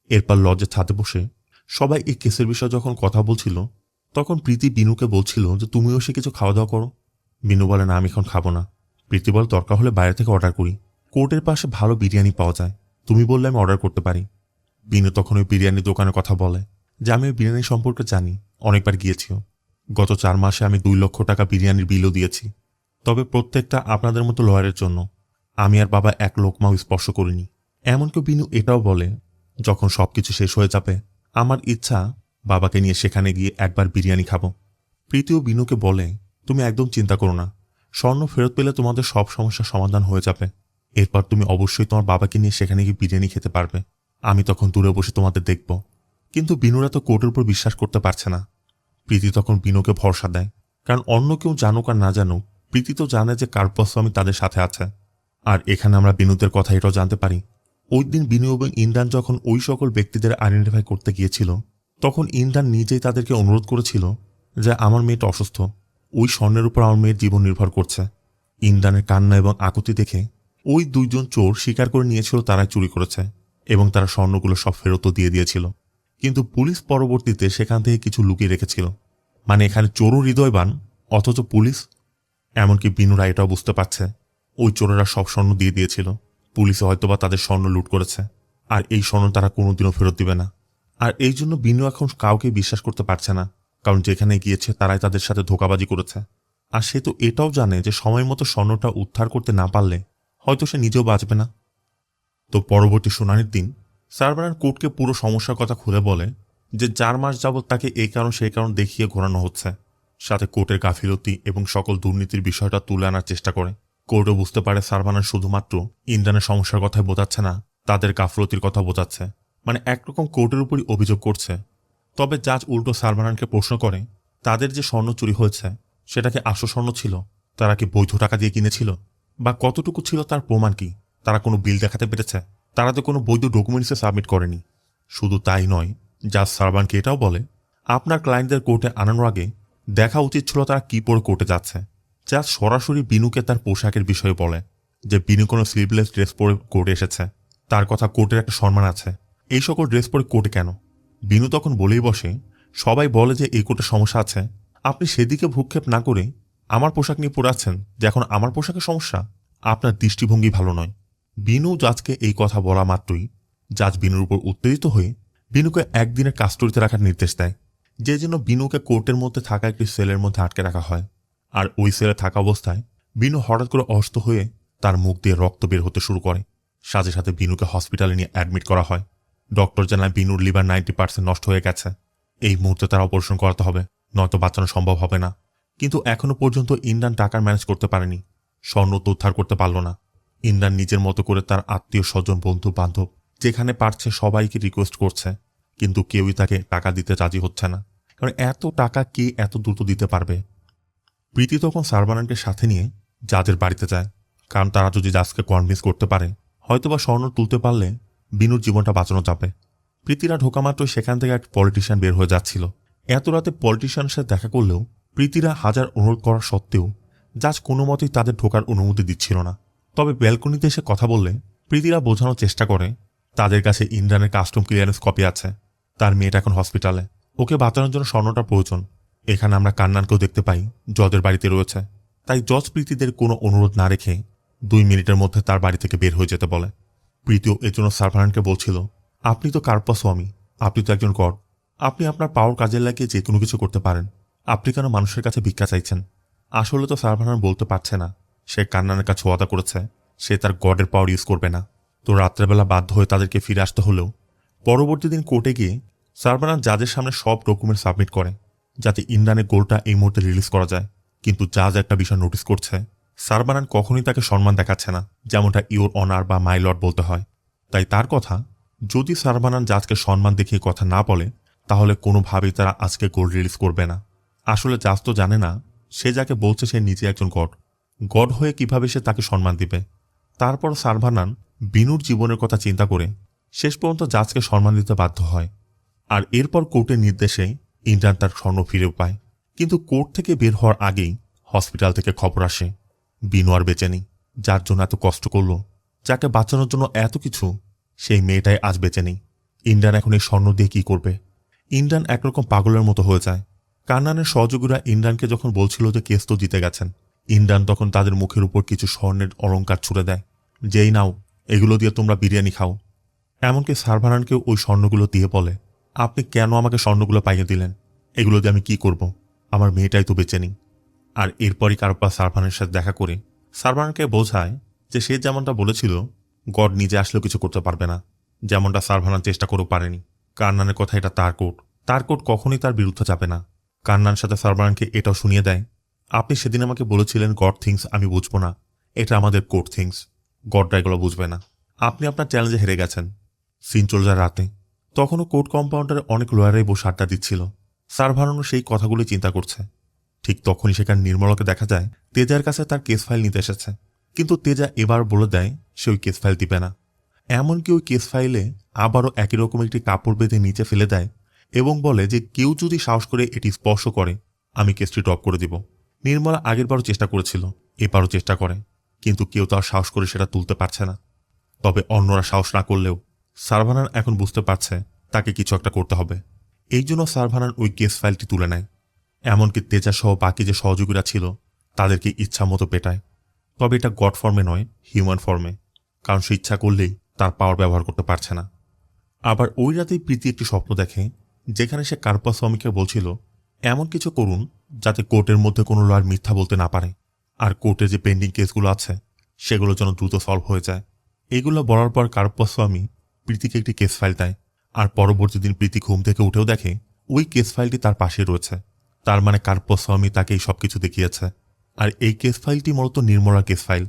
[SPEAKER 1] এরপর লজ্জা ছাদে বসে সবাই এই কেসের বিষয়ে যখন কথা বলছিল, তখন প্রীতি বিনুকে বলছিল যে তুমিও সে কিছু খাওয়া দাওয়া করো। বিনু বলে না, আমি এখন খাবো না। প্রীতি বলে দরকার হলে বাইরে থেকে অর্ডার করি, কোর্টের পাশে ভালো বিরিয়ানি পাওয়া যায়, তুমি বললে আমি অর্ডার করতে পারি। বিনু তখন ওই বিরিয়ানির দোকানের কথা বলে যে আমি ওই বিরিয়ানি সম্পর্কে জানি, অনেকবার গিয়েছিও। গত 4 মাসে আমি 2 লক্ষ টাকা বিরিয়ানির বিলও দিয়েছি, তবে প্রত্যেকটা আপনাদের মতো লয়ারের জন্য। আমি আর বাবা 1 লোকমাও স্পর্শ করিনি। এমনকি বিনু এটাও বলে যখন সবকিছু শেষ হয়ে যাবে আমার ইচ্ছা বাবাকে নিয়ে সেখানে গিয়ে একবার বিরিয়ানি খাবো। প্রীতিও বিনুকে বলে তুমি একদম চিন্তা করো না, স্বর্ণ ফেরত পেলে তোমাদের সব সমস্যার সমাধান হয়ে যাবে। এরপর তুমি অবশ্যই তোমার বাবাকে নিয়ে সেখানে গিয়ে বিরিয়ানি খেতে পারবে, আমি তখন দূরে বসে তোমাদের দেখব। কিন্তু বিনুরা তো কোর্টের উপর বিশ্বাস করতে পারছে না। প্রীতি তখন বিনুকে ভরসা দেয়, কারণ অন্য কেউ জানুক আর না জানুক, প্রীতি তো জানে যে কার্পস্বামী তাদের সাথে আছে। আর এখানে আমরা বিনুদের কথা এটাও জানতে পারি, ওই দিন বিনু এবং ইন্দ্রান যখন ওই সকল ব্যক্তিদের আইডেন্টিফাই করতে গিয়েছিল, তখন ইন্দ্রান নিজেই তাদেরকে অনুরোধ করেছিল যে আমার মেয়েটা অসুস্থ, ওই স্বর্ণের উপর আমার মেয়ের জীবন নির্ভর করছে। ইন্দ্রানের কান্না এবং আকুতি দেখে ওই 2 জন চোর স্বীকার করে নিয়েছিল তারাই চুরি করেছে, এবং তারা স্বর্ণগুলো সব ফেরতও দিয়ে দিয়েছিল। কিন্তু পুলিশ পরবর্তীতে সেখান থেকে কিছু লুকিয়ে রেখেছিল। মানে এখানে চোরও হৃদয়বান, অথচ পুলিশ। এমনকি বিনুরা এটাও বুঝতে পারছে ওই চোরেরা সব স্বর্ণ দিয়ে দিয়েছিল, পুলিশে হয়তোবা তাদের স্বর্ণ লুট করেছে, আর এই স্বর্ণ তারা কোনোদিনও ফেরত দিবে না। আর এই জন্য বিনু এখন কাউকে বিশ্বাস করতে পারছে না, কারণ যেখানে গিয়েছে তারাই তাদের সাথে ধোঁকাবাজি করেছে। আর সে তো এটাও জানে যে সময় মতো স্বর্ণটা উদ্ধার করতে না পারলে হয়তো সে নিজেও বাঁচবে না। তো পরবর্তী শুনানির দিন সারবানান কোর্টকে পুরো সমস্যার কথা খুলে বলে যে 4 মাস যাবৎ তাকে এই কারণ সেই কারণ দেখিয়ে ঘোরানো হচ্ছে, সাথে কোর্টের গাফিলতি এবং সকল দুর্নীতির বিষয়টা তুলে আনার চেষ্টা করে। কোর্টও বুঝতে পারে সারবানান শুধুমাত্র ইন্দ্রানের সমস্যার কথাই বোঝাচ্ছে না, তাদের গাফলতির কথা বোঝাচ্ছে। মানে একরকম কোর্টের উপরই অভিযোগ করছে। তবে জাজ উল্টো সারবানানকে প্রশ্ন করে তাদের যে স্বর্ণ চুরি হয়েছে সেটা কি আসল স্বর্ণ ছিল, তারা কি বৈধ টাকা দিয়ে কিনেছিল, বা কতটুকু ছিল তার প্রমাণ কি, তারা কোনো বিল দেখাতে পেরেছে, তারা তো কোনো বৈধ ডকুমেন্টসে সাবমিট করেনি। শুধু তাই নয়, জাজ সারবানকে এটাও বলে আপনার ক্লায়েন্টদের কোর্টে আনানোর আগে দেখা উচিত ছিল তারা কি পরে কোর্টে যাচ্ছে। জাজ সরাসরি বিনুকে তার পোশাকের বিষয়ে বলে যে বিনু কোনো স্লিভলেস ড্রেস পরে কোর্টে এসেছে, তার কথা কোর্টের একটা সম্মান আছে, এই সকল ড্রেস পরে কোর্টে কেন? বিনু তখন বলেই বসে সবাই বলে যে এই কোর্টে সমস্যা আছে, আপনি সেদিকে ভূক্ষেপ না করে আমার পোশাক নিয়ে পড়ে আছেন যে এখন আমার পোশাকের সমস্যা, আপনার দৃষ্টিভঙ্গি ভালো নয়। বিনু জাজকে এই কথা বলা মাত্রই জাজ বিনুর উপর উত্তেজিত হয়ে বিনুকে একদিনের কাস্টডিতে রাখার নির্দেশ দেয়, যে জন্য বিনুকে কোর্টের মধ্যে থাকা একটি সেলের মধ্যে আটকে রাখা হয়। আর ওই সেলে থাকা অবস্থায় বিনু হঠাৎ করে অসুস্থ হয়ে তার মুখ দিয়ে রক্ত বের হতে শুরু করে। সাথে সাথে বিনুকে হসপিটালে নিয়ে অ্যাডমিট করা হয়। ডক্টর জানায় বিনুর লিভার 90% নষ্ট হয়ে গেছে, এই মুহূর্তে তার অপারেশন করাতে হবে, নয়তো বাঁচানো সম্ভব হবে না। কিন্তু এখনো পর্যন্ত ইন্দ্রান টাকার ম্যানেজ করতে পারেনি, স্বর্ণ তো উদ্ধার করতে পারল না। ইন্দ্রান নিজের মতো করে তার আত্মীয় স্বজন বন্ধু বান্ধব যেখানে পারছে সবাইকে রিকোয়েস্ট করছে, কিন্তু কেউই তাকে টাকা দিতে রাজি হচ্ছে না, কারণ এত টাকা কে এত দ্রুত দিতে পারবে। প্রীতি তখন সারবানানকে সাথে নিয়ে জাজের বাড়িতে যায়, কারণ তারা যদি জাজকে কনভিন্স করতে পারে হয়তোবা স্বর্ণ তুলতে পারলে বিনুর জীবনটা বাঁচানো যাবে। প্রীতিরা ঢোকা মাত্রই সেখান থেকে এক পলিটিশিয়ান বের হয়ে যাচ্ছিল। এত রাতে পলিটিশিয়ানের সাথে দেখা করলেও প্রীতিরা হাজার অনুরোধ করা সত্ত্বেও জাজ কোনো মতেই তাদের ঢোকার অনুমতি দিচ্ছিল না। তবে ব্যালকনিতে এসে কথা বললে প্রীতিরা বোঝানোর চেষ্টা করে তাদের কাছে ইন্দ্রানের কাস্টম ক্লিয়ারেন্স কপি আছে, তার মেয়েটা এখন হসপিটালে, ওকে বাঁচানোর জন্য স্বর্ণটা প্রয়োজন। এখানে আমরা কান্নানকেও দেখতে পাই জজের বাড়িতে রয়েছে, তাই জজ প্রীতিদের কোনো অনুরোধ না রেখে 2 মিনিটের মধ্যে তার বাড়ি থেকে বের হয়ে যেতে বলে। প্রীতিও এর জন্য সারভানানকে বলছিল আপনি তো কার্পা স্বামী, আপনি তো একজন গড, আপনি আপনার পাওয়ার কাজে লাগিয়ে যে কোনো কিছু করতে পারেন, আপনি কেন মানুষের কাছে ভিক্ষা চাইছেন? আসলে তো সারভানান বলতে পারছে না, সে কান্নানের কাছে ওয়াদা করেছে সে তার গডের পাওয়ার ইউজ করবে না। তো রাত্রেবেলা বাধ্য হয়ে তাদেরকে ফিরে আসতে হলেও পরবর্তী দিন কোর্টে গিয়ে সারভানান জাজের সামনে সব ডকুমেন্ট সাবমিট করে যাতে ইন্দ্রানের গোলটা এই মুহূর্তে রিলিজ করা যায়। কিন্তু জাজ একটা বিষয় নোটিস করছে, সারভানান কখনোই তাকে সম্মান দেখাচ্ছে না, যেমনটা ইওর অনার বা মাই লর্ড বলতে হয়। তাই তার কথা, যদি সারভানান জাজকে সম্মান দেখিয়ে কথা না বলে তাহলে কোনোভাবেই তারা আজকে গোল রিলিজ করবে না। আসলে জাজ তো জানে না সে যাকে বলছে সে নিজে একজন গড, গড হয়ে কিভাবে সে তাকে সম্মান দিবে। তারপর সারভানান বিনুর জীবনের কথা চিন্তা করে শেষ পর্যন্ত জাজকে সম্মান দিতে বাধ্য হয়। আর এরপর কোর্টের নির্দেশে ইন্দ্রান তার স্বর্ণ ফিরে পায়। কিন্তু কোর্ট থেকে বের হওয়ার আগেই হসপিটাল থেকে খবর আসে বিনু আর বেঁচে নেই, যার জন্য এত কষ্ট করলো, যাকে বাঁচানোর জন্য এত কিছু, সেই মেয়েটাই আজ বেঁচে নেই। ইন্দ্রান এখন এই স্বর্ণ দিয়ে কি করবে? ইন্দ্রান একরকম পাগলের মতো হয়ে যায়। কান্নানের সহযোগীরা ইন্দ্রানকে যখন বলছিল যে কেস তো জিতে গেছেন, ইন্দ্রান তখন তাদের মুখের উপর কিছু স্বর্ণের অলংকার ছুড়ে দেয়, যেই নাও, এগুলো দিয়ে তোমরা বিরিয়ানি খাও। এমনকি সারভানানকেও ওই স্বর্ণগুলো দিয়ে বলে আপনি কেন আমাকে স্বর্ণগুলো পাইয়ে দিলেন, এগুলো দিয়ে আমি কি করব, আমার মেয়েটাই তো বেঁচে নেই। আর এরপরই কারপা সারভানের সাথে দেখা করে সারভানকে বোঝায় যে সে যেমনটা বলেছিল গড নিজে আসলেও কিছু করতে পারবে না, যেমনটা সারভানার চেষ্টা করেও পারেনি। কান্নানের কথা এটা তার কোর্ট কখনোই তার বিরুদ্ধে যাবে না। কান্নান সাথে সারভানকে এটাও শুনিয়ে দেয় আপনি সেদিন আমাকে বলেছিলেন গড থিংস আমি বুঝবো না, এটা আমাদের কোর্ট থিংস, গডরা এগুলো বুঝবে না। আপনি আপনার চ্যালেঞ্জে হেরে গেছেন। সিন চলে যায় রাতে, তখনও কোর্ট কম্পাউন্ডারে অনেক লয়ারাই বসে আড্ডা দিচ্ছিল। সারভানানও সেই কথাগুলি চিন্তা করছে। ঠিক তখনই সেখানে নির্মলাকে দেখা যায় তেজার কাছে তার কেস ফাইল নিতে এসেছে, কিন্তু তেজা এবার বলে দেয় সে ওই কেস ফাইল দিবে না। এমনকি ওই কেস ফাইলে আবারও একই রকম একটি কাপড় বেঁধে নিচে ফেলে দেয় এবং বলে যে কেউ যদি সাহস করে এটি স্পর্শ করে আমি কেসটি ড্রপ করে দিব। নির্মলা আগেরবারও চেষ্টা করেছিল, এবারও চেষ্টা করে, কিন্তু কেউ তো আর সাহস করে সেটা তুলতে পারছে না। তবে অন্যরা সাহস না করলেও সারভানান এখন বুঝতে পারছে তাকে কিছু একটা করতে হবে। এই জন্য সারভানান ওই কেস ফাইলটি তুলে নেয়। এমনকি তেজা সহ বাকি যে সহযোগীরা ছিল তাদেরকে ইচ্ছা মতো পেটায়। তবে এটা গড ফর্মে নয়, হিউম্যান ফর্মে, কারণ সে ইচ্ছা করলেই তার পাওয়ার ব্যবহার করতে পারছে না। আবার ওই রাতেই প্রীতি একটি স্বপ্ন দেখে যেখানে সে কার্পা স্বামীকে বলছিল এমন কিছু করুন যাতে কোর্টের মধ্যে কোনো লয়ার মিথ্যা বলতে না পারে, আর কোর্টে যে পেন্ডিং কেসগুলো আছে সেগুলো যেন দ্রুত সলভ হয়ে যায়। এগুলো বলার পর কার্পা স্বামী প্রীতিকে একটি কেস ফাইল দেয়। আর পরবর্তী দিন প্রীতি ঘুম থেকে উঠেও দেখে ওই কেস ফাইলটি তার পাশে রয়েছে। তার মানে কার্পা স্বামী তাকে এই সবকিছু দেখিয়েছে। আর এই কেস ফাইলটি মূলত নির্মলার কেস ফাইল।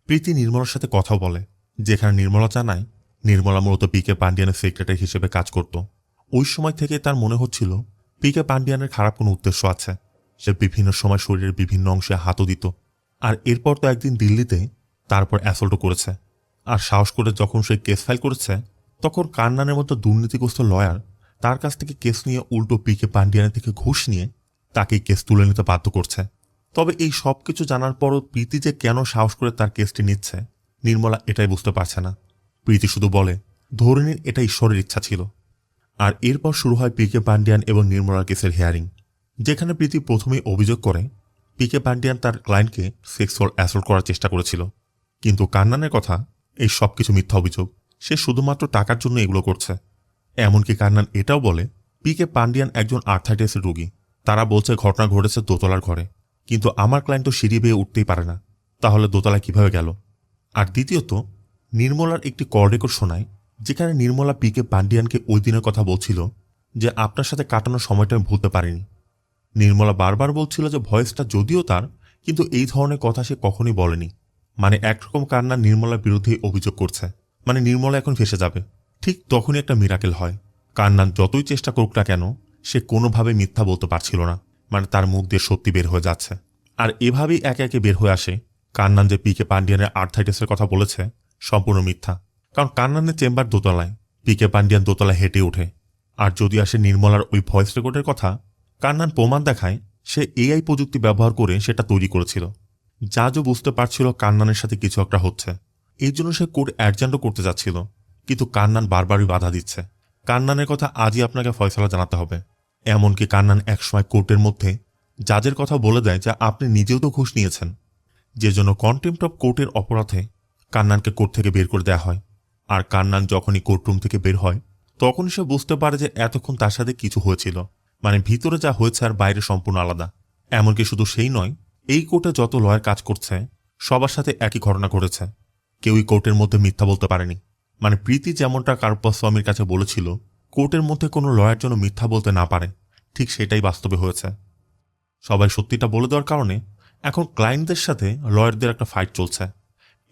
[SPEAKER 1] প্রীতি নির্মলার সাথে কথা বলে, যেখানে নির্মলা জানায় নির্মলা মূলত পিকে পান্ডিয়ানের সেক্রেটারি হিসেবে কাজ করত। ওই সময় থেকে তার মনে হচ্ছিল পিকে পান্ডিয়ানের খারাপ কোনো উদ্দেশ্য আছে। সে বিভিন্ন সময় শরীরের বিভিন্ন অংশে হাতও দিত। আর এরপর তো একদিন দিল্লিতে তারপর অ্যাসল্টও করেছে। আর সাহস করে যখন সে কেস ফাইল করেছে তখন কান্নানের মতো দুর্নীতিগ্রস্ত লয়ার তার কাছ থেকে কেস নিয়ে উল্টো পিকে পান্ডিয়ানের থেকে ঘুষ নিয়ে তাকে কেস তুলে নিতে বাধ্য করছে। তবে এই সব কিছু জানার পরও প্রীতি যে কেন সাহস করে তার কেসটি নিচ্ছে, নির্মলা এটাই বুঝতে পারছে না। প্রীতি শুধু বলে, ধরে নিন এটা ঈশ্বরের ইচ্ছা ছিল। আর এরপর শুরু হয় পিকে পান্ডিয়ান এবং নির্মলার কেসের হিয়ারিং, যেখানে প্রীতি প্রথমেই অভিযোগ করে পিকে পান্ডিয়ান তার ক্লায়েন্টকে সেক্সুয়াল অ্যাসল্ট করার চেষ্টা করেছিল। কিন্তু কান্নানের কথা, এই সব কিছু মিথ্যা অভিযোগ, সে শুধুমাত্র টাকার জন্য এগুলো করছে। এমনকি কান্নান এটাও বলে পিকে পান্ডিয়ান একজন আর্থাইটিসের রোগী। তারা বলছে ঘটনা ঘটেছে দোতলার ঘরে, কিন্তু আমার ক্লায়েন্ট তো সিঁড়ি বেয়ে উঠতেই পারে না, তাহলে দোতলায় কিভাবে গেল? আর দ্বিতীয়ত, নির্মলার একটি কল রেকর্ড শোনায়, যেখানে নির্মলা পিকে পান্ডিয়ানকে ওই দিনের কথা বলছিল যে আপনার সাথে কাটানো সময়টা আমি ভুলতে পারিনি। নির্মলা বারবার বলছিল যে ভয়েসটা যদিও তার, কিন্তু এই ধরনের কথা সে কখনই বলেনি। মানে একরকম কান্না নির্মলার বিরুদ্ধেই অভিযোগ করছে, মানে নির্মলা এখন ফেসে যাবে। ঠিক তখনই একটা মিরাকেল হয়। কান্নান যতই চেষ্টা করুক না কেন, সে কোনোভাবে মিথ্যা বলতে পারছিল না, মানে তার মুখ দিয়ে সত্যি বের হয়ে যাচ্ছে। আর এভাবেই একে একে বের হয়ে আসে কান্নান যে পিকে পান্ডিয়ানের আর্থাইটিসের কথা বলেছে সম্পূর্ণ মিথ্যা। কারণ কান্নানের চেম্বার দোতলায়, পিকে পান্ডিয়ান দোতলায় হেঁটে ওঠে। আর যদি আসে নির্মলার ওই ভয়েস রেকর্ডের কথা, কান্নান প্রমাণ দেখায় সে এআই প্রযুক্তি ব্যবহার করে সেটা তৈরি করেছিল। জাজও বুঝতে পারছিল কান্নানের সাথে কিছু একটা হচ্ছে, এই জন্য সে কোর্ট অ্যাডজান্টও করতে যাচ্ছিল, কিন্তু কান্নান বারবারই বাধা দিচ্ছে। কান্নানের কথা আজই আপনাকে ফয়সালা জানাতে হবে। এমনকি কান্নান একসময় কোর্টের মধ্যে জাজের কথা বলে দেয় যে আপনি নিজেও তো ঘুষ নিয়েছেন, যে জন্য কন্টেম্প্ট অফ কোর্টের অপরাধে কান্নানকে কোর্ট থেকে বের করে দেওয়া হয়। আর কান্নান যখনই কোর্টরুম থেকে বের হয়, তখনই সে বুঝতে পারে যে এতক্ষণ তার সাথে কিছু হয়েছিল, মানে ভিতরে যা হয়েছে আর বাইরে সম্পূর্ণ আলাদা। এমনকি শুধু সেই নয়, এই কোর্টে যত লয়ার কাজ করছে সবার সাথে একই ঘটনা ঘটেছে। কেউই কোর্টের মধ্যে মিথ্যা বলতে পারেনি। মানে প্রীতি যেমনটা কার্পাস্বামীর কাছে বলেছিল কোর্টের মধ্যে কোনো লয়ার যেন মিথ্যা বলতে না পারে, ঠিক সেটাই বাস্তবে হয়েছে। সবাই সত্যিটা বলে দেওয়ার কারণে এখন ক্লায়েন্টদের সাথে লয়ারদের একটা ফাইট চলছে।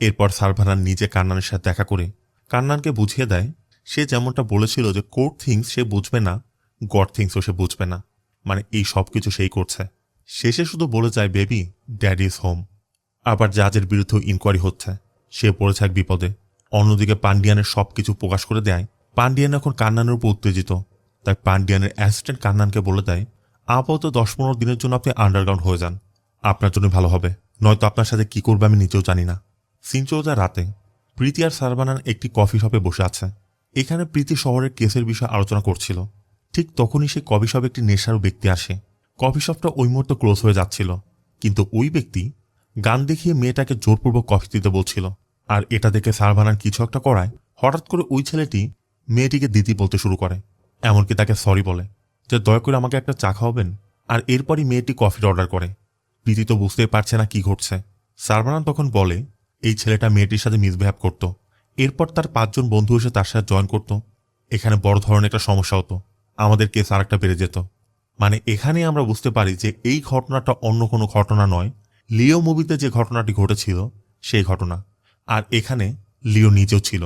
[SPEAKER 1] এরপর সার্ভারান নিজে কান্নানের সাথে দেখা করে কান্নানকে বুঝিয়ে দেয় সে যেমনটা বলেছিল যে কোর্ট থিংস সে বুঝবে না, গড থিংসও সে বুঝবে না, মানে এই সব কিছু সেই করছে। শেষে শুধু বলে যায় বেবি, ড্যাডি ইজ হোম। আবার জাজের বিরুদ্ধেও ইনকোয়ারি হচ্ছে, সে পড়েছে এক বিপদে। অন্যদিকে পান্ডিয়ানের সব কিছু প্রকাশ করে দেয়। পান্ডিয়ান এখন কান্নানের উপর উত্তেজিত, তাই পান্ডিয়ানের অ্যাসিস্ট্যান্ট কান্নানকে বলে দেয় আপাতত 10-15 দিনের জন্য আপনি আন্ডারগ্রাউন্ড হয়ে যান, আপনার জন্য ভালো হবে, নয়তো আপনার সাথে কি করবে আমি নিজেও জানি না। সিনচোজা রাতে প্রীতি আর সারবানান একটি কফি শপে বসে আছে। এখানে প্রীতি শহরের কেসের বিষয়ে আলোচনা করছিল। ঠিক তখনই সেই কফি শপে একটি নেশারু ব্যক্তি আসে। কফি শপটা ওই মুহূর্তে ক্লোজ হয়ে যাচ্ছিল, কিন্তু ওই ব্যক্তি গান দেখিয়ে মেয়েটাকে জোরপূর্বক কফি দিতে বলছিল। আর এটা দেখে সারবানান কিছু একটা করায় হঠাৎ করে ওই ছেলেটি মেয়েটিকে দিদি বলতে শুরু করে, এমনকি তাকে সরি বলে যে দয়া করে আমাকে একটা চা খাওয়াবেন। আর এরপরই মেয়েটি কফির অর্ডার করে। প্রীতি তো বুঝতেই পারছে না কি ঘটছে। সারবানান তখন বলে এই ছেলেটা মেয়েটির সাথে মিসবিহেভ করত, এরপর তার 5 জন বন্ধু এসে তার সাথে জয়েন করত। এখানে বড় ধরনের একটা সমস্যা হতো, আমাদের কেস আর একটা বেড়ে যেত। মানে এখানে আমরা বুঝতে পারি যে এই ঘটনাটা অন্য কোনো ঘটনা নয়, লিও মুভিতে যে ঘটনাটি ঘটেছিল সেই ঘটনা। আর এখানে লিও নিজেও ছিল।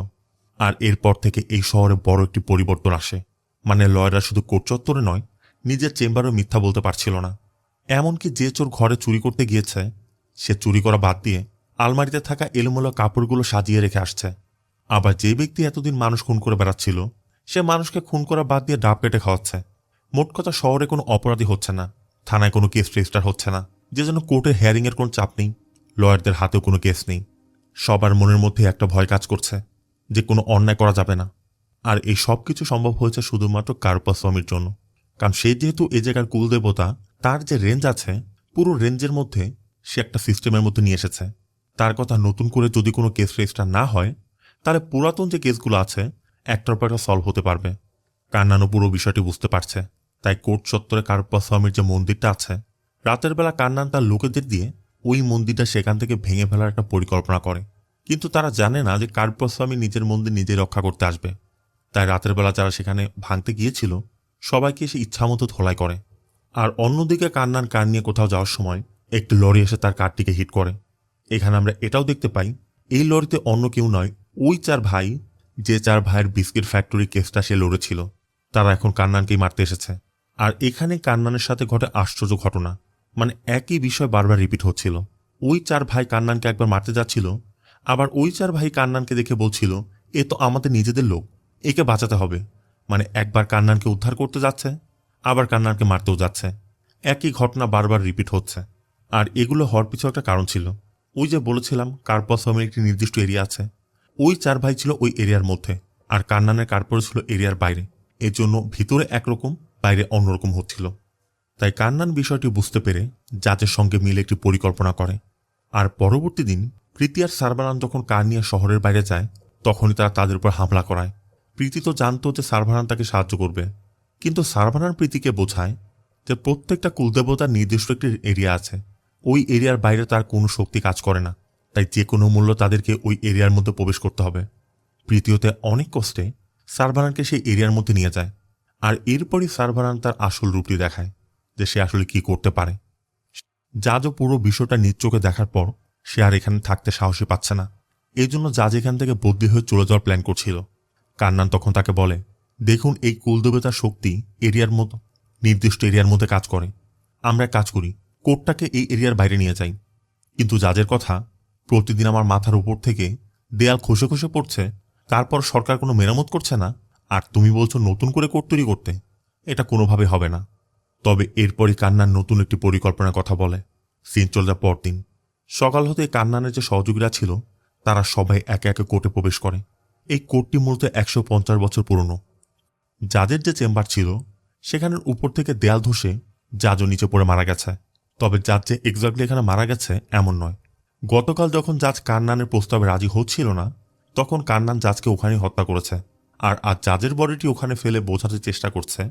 [SPEAKER 1] আর এরপর থেকে এই শহরে বড় একটি পরিবর্তন আসে। মানে লয়াররা শুধু কোর্ট চত্বরে নয়, নিজের চেম্বারেও মিথ্যা বলতে পারছিল না। এমনকি যে চোর ঘরে চুরি করতে গিয়েছে সে চুরি করা বাদ দিয়ে আলমারিতে থাকা এলোমেলো কাপড়গুলো সাজিয়ে রেখে আসছে। আবার যে ব্যক্তি এতদিন মানুষ খুন করে বেড়াচ্ছিল সে মানুষকে খুন করা বাদ দিয়ে ডাব কেটে খাওয়াচ্ছে। মোট কথা শহরে কোনো অপরাধী হচ্ছে না, থানায় কোনো কেস রেজিস্টার হচ্ছে না, যে জন্য কোর্টের হিয়ারিংয়ের কোনো চাপ নেই, লয়ারদের হাতেও কোনো কেস নেই। সবার মনের মধ্যে একটা ভয় কাজ করছে যে কোনো অন্যায় করা যাবে না। আর এই সব কিছু সম্ভব হয়েছে শুধুমাত্র কার্পাস্বামীর জন্য, কারণ সে যেহেতু এ জায়গার কুলদেবতা, তার যে রেঞ্জ আছে পুরো রেঞ্জের মধ্যে সে একটা সিস্টেমের মধ্যে নিয়ে এসেছে। তার কথা নতুন করে যদি কোনো কেস রেজিস্টার না হয় তাহলে পুরাতন যে কেসগুলো আছে একটার পর একটা সলভ হতে পারবে। কান্নানো পুরো বিষয়টি বুঝতে পারছে, তাই কোর্ট চত্বরে কার্পাস্বামীর যে মন্দিরটা আছে, রাতের বেলা কান্নান তার লোকেদের দিয়ে ওই মন্দিরটা সেখান থেকে ভেঙে ফেলার একটা পরিকল্পনা করে। কিন্তু তারা জানে না যে কার্পাস্বামী নিজের মন্দির নিজে রক্ষা করতে আসবে। তাই রাতের বেলা যারা সেখানে ভাঙতে গিয়েছিল সবাইকে সে ইচ্ছামতো ধোলাই করে। আর অন্যদিকে কান্নান কার নিয়ে কোথাও যাওয়ার সময় একটি লরি এসে তার কারটিকে হিট করে। এখানে আমরা এটাও দেখতে পাই এই লরিতে অন্য কেউ নয়, ওই 4 ভাই, যে 4 ভাইয়ের বিস্কিট ফ্যাক্টরি কেসটা সে লড়েছিল, তারা এখন কান্নানকেই মারতে এসেছে। আর এখানে কান্নানের সাথে ঘটে আশ্চর্য ঘটনা, মানে একই বিষয় বারবার রিপিট হচ্ছিল। ওই 4 ভাই কান্নানকে একবার মারতে যাচ্ছিল, আবার ওই 4 ভাই কান্নানকে দেখে বলছিল এ তো আমাদের নিজেদের লোক, একে বাঁচাতে হবে। মানে একবার কান্নানকে উদ্ধার করতে যাচ্ছে, আবার কান্নানকে মারতেও যাচ্ছে। একই ঘটনা বারবার রিপিট হচ্ছে। আর এগুলো হওয়ার পিছু একটা কারণ ছিল। ওই যে বলেছিলাম কার্পাসমের একটি নির্দিষ্ট এরিয়া আছে, ওই 4 ভাই ছিল ওই এরিয়ার মধ্যে, আর কান্নানের কার্পর ছিল এরিয়ার বাইরে। এর জন্য ভিতরে একরকম, বাইরে অন্যরকম হচ্ছিল। তাই কান্নান বিষয়টি বুঝতে পেরে জাজের সঙ্গে মিলে একটি পরিকল্পনা করে। আর পরবর্তী দিন প্রীতি আর সার্ভানান যখন কার নিয়ে শহরের বাইরে যায়, তখনই তারা তাদের উপর হামলা করায়। প্রীতি তো জানতো যে সার্ভানান তাকে সাহায্য করবে, কিন্তু সার্ভানান প্রীতিকে বোঝায় যে প্রত্যেকটা কুলদেবতার নির্দিষ্ট একটি এরিয়া আছে, ওই এরিয়ার বাইরে তার কোনো শক্তি কাজ করে না, তাই যে কোনো মূল্য তাদেরকে ওই এরিয়ার মধ্যে প্রবেশ করতে হবে। প্রীতিওতে অনেক কষ্টে সার্ভানানকে সেই এরিয়ার মধ্যে নিয়ে যায়। আর এরপরই সার্ভানান তার আসল রূপটি দেখায় যে সে আসলে কি করতে পারে। জাজও পুরো বিষয়টা নিজ চোখে দেখার পর সে আর এখানে থাকতে সাহসী পাচ্ছে না। এই জন্য জাজ এখান থেকে বদলি হয়ে চলে যাওয়ার প্ল্যান করছিল। কান্নান তখন তাকে বলে, দেখুন এই কুলদেবতার শক্তি এরিয়ার মতো নির্দিষ্ট এরিয়ার মধ্যে কাজ করে, আমরা কাজ করি, কোর্টটাকে এই এরিয়ার বাইরে নিয়ে যাই। কিন্তু জাজের কথা, প্রতিদিন আমার মাথার উপর থেকে দেয়াল খসে খসে পড়ছে, তারপর সরকার কোনো মেরামত করছে না, আর তুমি বলছো নতুন করে কোর্ট তৈরি করতে, এটা কোনোভাবে হবে না। তবে এরপরই কান্নান নতুন একটি পরিকল্পনার কথা বলে। সিন চলে যাওয়ার পরদিন সকাল হতে কান্নানের যে সহযোগীরা ছিল তারা সবাই একে একে কোর্টে প্রবেশ করে। এই কোর্টটি মূলত 150 বছর পুরনো। জাজের যে চেম্বার ছিল সেখানের উপর থেকে দেয়াল ধসে জাজও নিচে পড়ে মারা গেছে। তবে জাজ যে এক্স্যাক্টলি এখানে মারা গেছে এমন নয়। গতকাল যখন জাজ কান্নানের প্রস্তাবে রাজি হচ্ছিল না, তখন কান্নান জাজকে ওখানেই হত্যা করেছে। আর আজ জাজের বডিটি ওখানে ফেলে বোঝাতে চেষ্টা করছে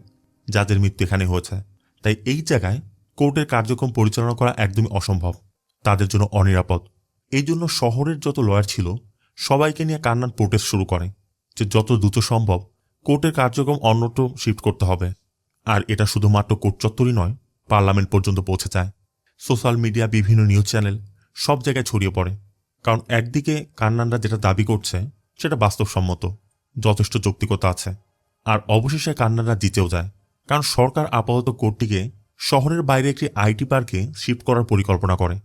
[SPEAKER 1] জাজের মৃত্যু এখানে হয়েছে। তাই এই জায়গায় কোর্টের কার্যক্রম পরিচালনা করা একদমই অসম্ভব, তাদের জন্য অনিরাপদ। এই জন্য শহরের যত লয়ার ছিল সবাইকে নিয়ে কান্নান প্রোটেস্ট শুরু করে যে যত দ্রুত সম্ভব কোর্টের কার্যক্রম অন্যত্র শিফট করতে হবে। আর এটা শুধুমাত্র কোর্ট চত্বরই নয়, পার্লামেন্ট পর্যন্ত পৌঁছে যায়। সোশ্যাল মিডিয়া, বিভিন্ন নিউজ চ্যানেল সব জায়গায় ছড়িয়ে পড়ে। কারণ একদিকে কান্নানরা যেটা দাবি করছে সেটা বাস্তবসম্মত, যথেষ্ট যৌক্তিকতা আছে। আর অবশেষে কান্নানরা জিতেও যায়, কারণ সরকার আপাতত কোর্টটিকে শহরের বাইরে একটি আইটি পার্কে শিফট করার পরিকল্পনা করে।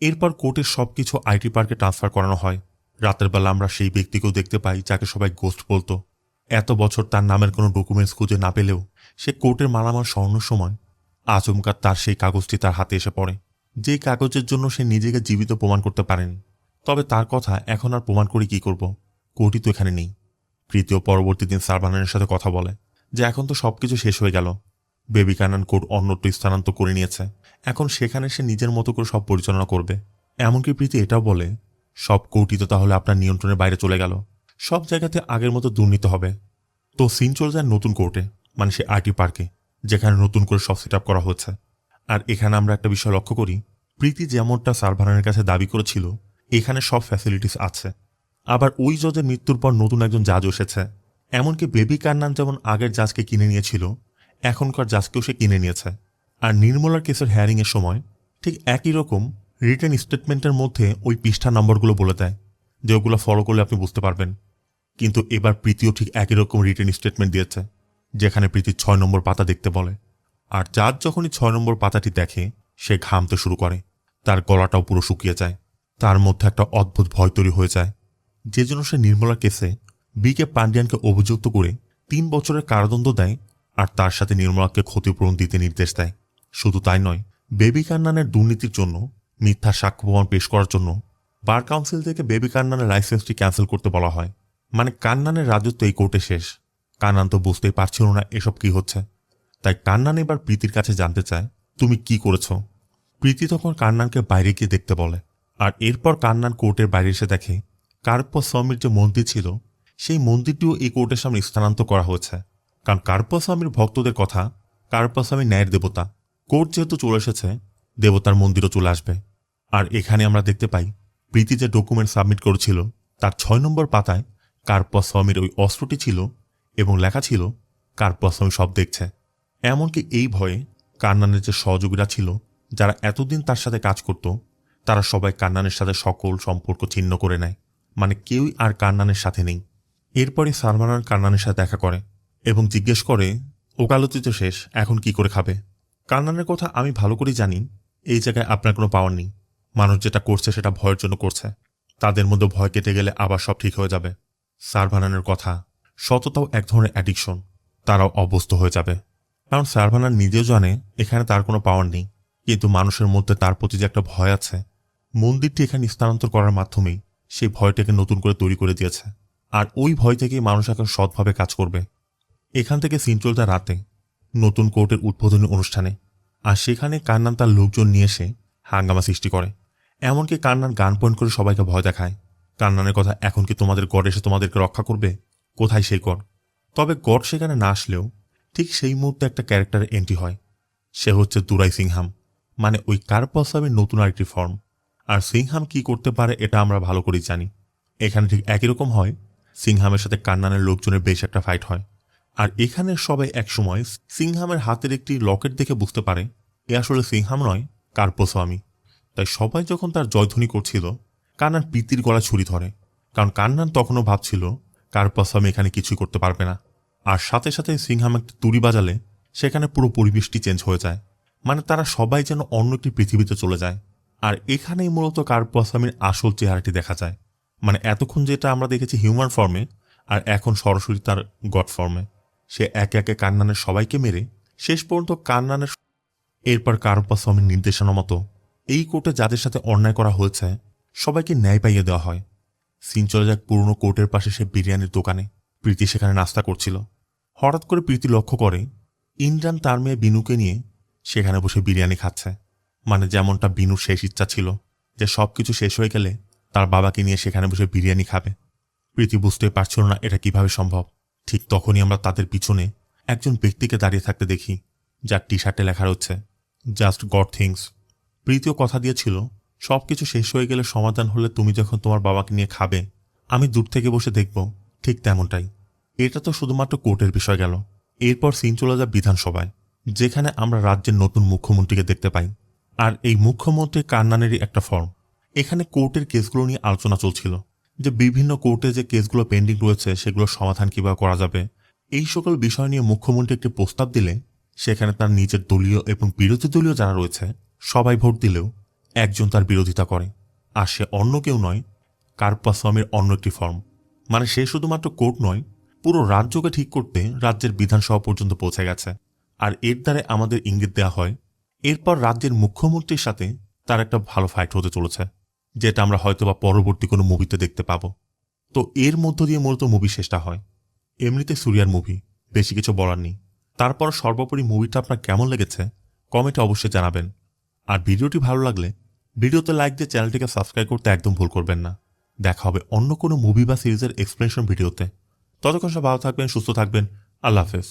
[SPEAKER 1] এরপর কোর্টের সবকিছু আইটি পার্কে ট্রান্সফার করানো হয়। রাতের বেলা আমরা সেই ব্যক্তিকেও দেখতে পাই যাকে সবাই গোস্ট বলতো। এত বছর তার নামের কোনো ডকুমেন্টস খুঁজে না পেলেও সে কোর্টের মালামাল সরানোর সময় আচমকা তার সেই কাগজটি তার হাতে এসে পড়ে, যেই কাগজের জন্য সে নিজেকে জীবিত প্রমাণ করতে পারেনি। তবে তার কথা এখন আর প্রমাণ করে কি করব, কোর্টই তো এখানে নেই। প্রীতিও পরবর্তী দিন সার্ভানানের সাথে কথা বলে যে এখন তো সবকিছু শেষ হয়ে গেল, বেবি কান্নান কোর্ট অন্যত্র স্থানান্তর করে নিয়েছে, এখন সেখানে সে নিজের মতো করে সব পরিচালনা করবে। এমনকি প্রীতি এটাও বলে সব কোর্টই তো তাহলে আপনার নিয়ন্ত্রণের বাইরে চলে গেল, সব জায়গাতে আগের মতো দুর্নীতি হবে। তো সিন চলে যায় নতুন কোর্টে, মানে সে আইটি পার্কে, যেখানে নতুন করে সব সেট করা হচ্ছে। আর এখানে আমরা একটা বিষয় লক্ষ্য করি, প্রীতি যেমনটা সার্ভানারের কাছে দাবি করেছিল এখানে সব ফ্যাসিলিটিস আছে। আবার ওই জজের মৃত্যুর পর নতুন একজন জাজ এসেছে। এমনকি বেবি কান্নান যেমন আগের জাজকে কিনে নিয়েছিল, এখনকার জাজকেও সে কিনে নিয়েছে। আর নির্মলার কেসের হ্যারিংয়ের সময় ঠিক একই রকম রিটেন স্টেটমেন্টের মধ্যে ওই পৃষ্ঠা নম্বরগুলো বলে দেয়, যে ওগুলো ফলো করলে আপনি বুঝতে পারবেন। কিন্তু এবার প্রীতিও ঠিক একই রকম রিটেন স্টেটমেন্ট দিয়েছে, যেখানে প্রীতি 6 নম্বর পাতা দেখতে বলে। আর জাজ যখনই 6 নম্বর পাতাটি দেখে সে ঘামতে শুরু করে, তার গলাটাও পুরো শুকিয়ে যায়, তার মধ্যে একটা অদ্ভুত ভয় তৈরি হয়ে যায়। যে জন্য সে নির্মলার কেসে বি.কে. পান্ডিয়ানকে অভিযুক্ত করে 3 বছরের কারাদণ্ড দেয়, আর তার সাথে নির্মলাকে ক্ষতিপূরণ দিতে নির্দেশ দেয়। শুধু তাই নয়, বেবি কান্নানের দুর্নীতির জন্য মিথ্যা সাক্ষ্য প্রমাণ পেশ করার জন্য বার কাউন্সিল থেকে বেবি কান্নানের লাইসেন্সটি ক্যান্সেল করতে বলা হয়। মানে কান্নানের রাজত্ব এই কোর্টে শেষ। কান্নান তো বুঝতেই পারছিল না এসব কি হচ্ছে। তাই কান্নান এবার প্রীতির কাছে জানতে চায়, তুমি কি করেছ? প্রীতি তখন কান্নানকে বাইরে গিয়ে দেখতে বলে। আর এরপর কান্নান কোর্টের বাইরে এসে দেখে কার্পস্বামীর যে মন্দির ছিল সেই মন্দিরটিও এই কোর্টের সামনে স্থানান্তর করা হয়েছে। কারণ কার্পস্বামীর ভক্তদের কথা, কার্পস্বামী ন্যায়ের দেবতা, কোর্ট যেহেতু চলে এসেছে দেবতার মন্দিরও চলে আসবে। আর এখানে আমরা দেখতে পাই প্রীতি যে ডকুমেন্ট সাবমিট করেছিল তার 6 নম্বর পাতায় কার্পস্বামীর ওই অস্ত্রটি ছিল এবং লেখা ছিল কার্পস্বামী সব দেখছে। এমনকি এই ভয়ে কান্নানের যে সহযোগীরা ছিল যারা এতদিন তার সাথে কাজ করত, তারা সবাই কান্নানের সাথে সকল সম্পর্ক ছিন্ন করে নেয়, মানে কেউই আর কান্নানের সাথে নেই। এরপরে সার্ভানার কান্নানের সাথে দেখা করে এবং জিজ্ঞেস করে, ওকালতি তো শেষ, এখন কি করে খাবে? কান্নানের কথা আমি ভালো করেই জানি, এই জায়গায় আপনার কোনো পাওয়ার নেই। মানুষ যেটা করছে সেটা ভয়ের জন্য করছে, তাদের মধ্যে ভয় কেটে গেলে আবার সব ঠিক হয়ে যাবে। সার্ভানানের কথা সততাও এক ধরনের অ্যাডিকশন। তারাও অভ্যস্ত হয়ে যাবে, কারণ সার্ভানার নিজেও জানে এখানে তার কোনো পাওয়ার নেই, কিন্তু মানুষের মধ্যে তার প্রতি যে একটা ভয় আছে, মন্দিরটি এখানে স্থানান্তর করার মাধ্যমেই সেই ভয়টাকে নতুন করে তৈরি করে দিয়েছে। আর ওই ভয় থেকেই মানুষ এখন সৎভাবে কাজ করবে। এখান থেকে সিন চলতে রাতে নতুন কোর্টের উদ্বোধনী অনুষ্ঠানে, আর সেখানে কান্নান তার লোকজন নিয়ে এসে হাঙ্গামা সৃষ্টি করে। এমনকি কান্নান গান পয়েন্ট করে সবাইকে ভয় দেখায়। কান্নানের কথা, এখন কি তোমাদের গড এসে তোমাদেরকে রক্ষা করবে? কোথায় সেই গড? তবে গড সেখানে না আসলেও ঠিক সেই মুহূর্তে একটা ক্যারেক্টারের এন্ট্রি হয়। সে হচ্ছে দুরাই সিংহাম, মানে ওই কার্পাসামের নতুন আরেকটি ফর্ম। আর সিংহাম কি করতে পারে এটা আমরা ভালো করেই জানি। এখানে ঠিক একই রকম হয়, সিংহামের সাথে কান্নানের লোকজনের বেশ একটা ফাইট হয়। আর এখানে সবাই একসময় সিংহামের হাতের একটি লকেট দেখে বুঝতে পারে এ আসলে সিংহাম নয়, কার্পোস্বামী। তাই সবাই যখন তার জয়ধ্বনি করছিল, কান্নান প্রীতির গলা ছুরি ধরে, কারণ কান্নান তখনও ভাবছিল কার্পোস্বামী এখানে কিছুই করতে পারবে না। আর সাথে সাথে সিংহাম একটা তুড়ি বাজালে সেখানে পুরো পরিবেশটি চেঞ্জ হয়ে যায়, মানে তারা সবাই যেন অন্য একটি পৃথিবীতে চলে যায়। আর এখানেই মূলত কার্পোস্বামীর আসল চেহারাটি দেখা যায়, মানে এতক্ষণ যেটা আমরা দেখেছি হিউম্যান ফর্মে, আর এখন সরাসরি তার গড ফর্মে। সে একে একে কান্নানের সবাইকে মেরে শেষ পর্যন্ত কান্নানের। এরপর কার্পোস্বামীর নির্দেশনা মতো এই কোর্টে যাদের সাথে অন্যায় করা হয়েছে সবাইকে ন্যায় পাইয়ে দেওয়া হয়। সিন চলে যাক পুরনো কোর্টের পাশে সে বিরিয়ানির দোকানে। প্রীতি সেখানে নাস্তা করছিল। হঠাৎ করে প্রীতি লক্ষ্য করে ইন্দ্রান তার মেয়ে বিনুকে নিয়ে সেখানে বসে বিরিয়ানি খাচ্ছে, মানে যেমনটা বিনুর শেষ ইচ্ছা ছিল যে সবকিছু শেষ হয়ে গেলে তার বাবাকে নিয়ে সেখানে বসে বিরিয়ানি খাবে। প্রীতি বুঝতে পারছিল না এটা কিভাবে সম্ভব। ঠিক তখনই আমরা তাদের পিছনে একজন ব্যক্তিকে দাঁড়িয়ে থাকতে দেখি, যার টি শার্টে লেখা রয়েছে জাস্ট গড থিংস। প্রীতিও কথা দিয়েছিল সবকিছু শেষ হয়ে গেলে সমাধান হলে তুমি যখন তোমার বাবাকে নিয়ে খাবে আমি দূর থেকে বসে দেখব। ঠিক তেমনটাই। এটা তো শুধুমাত্র কোর্টের বিষয় গেল। এরপর সিন চলে যায় বিধানসভায়, যেখানে আমরা রাজ্যের নতুন মুখ্যমন্ত্রীকে দেখতে পাই। আর এই মুখ্যমন্ত্রী কান্নানেরই একটা ফর্ম। এখানে কোর্টের কেসগুলো নিয়ে আলোচনা চলছিল, যে বিভিন্ন কোর্টে যে কেসগুলো পেন্ডিং রয়েছে সেগুলোর সমাধান কিভাবে করা যাবে। এই সকল বিষয় নিয়ে মুখ্যমন্ত্রী একটি প্রস্তাব দিলে সেখানে তার নিজের দলীয় এবং বিরোধী দলীয় যারা রয়েছে সবাই ভোট দিলেও একজন তার বিরোধিতা করে। আর সে অন্য কেউ নয়, কার্পোস্বামীর অন্য একটি ফর্ম। মানে সে শুধুমাত্র কোর্ট নয়, পুরো রাজ্যকে ঠিক করতে রাজ্যের বিধানসভা পর্যন্ত পৌঁছে গেছে। আর এর দ্বারা আমাদের ইঙ্গিত দেওয়া হয় এরপর রাজ্যের মুখ্যমন্ত্রীর সাথে তার একটা ভালো ফাইট হতে চলেছে, যেটা আমরা হয়তোবা পরবর্তী কোনো মুভিতে দেখতে পাবো। তো এর মধ্য দিয়ে মূলত মুভি শেষটা হয়। এমনিতে সুরিয়ার মুভি, বেশি কিছু বলার নেই। তারপর সর্বোপরি মুভিটা আপনার কেমন লেগেছে কমেন্টে অবশ্যই জানাবেন। আর ভিডিওটি ভালো লাগলে ভিডিওতে লাইক দিয়ে চ্যানেলটিকে সাবস্ক্রাইব করতে একদম ভুল করবেন না। দেখা হবে অন্য কোনো মুভি বা সিরিজের এক্সপ্লেনেশন ভিডিওতে। ততক্ষণ সব ভালো থাকবেন, সুস্থ থাকবেন। আল্লাহ হাফেজ।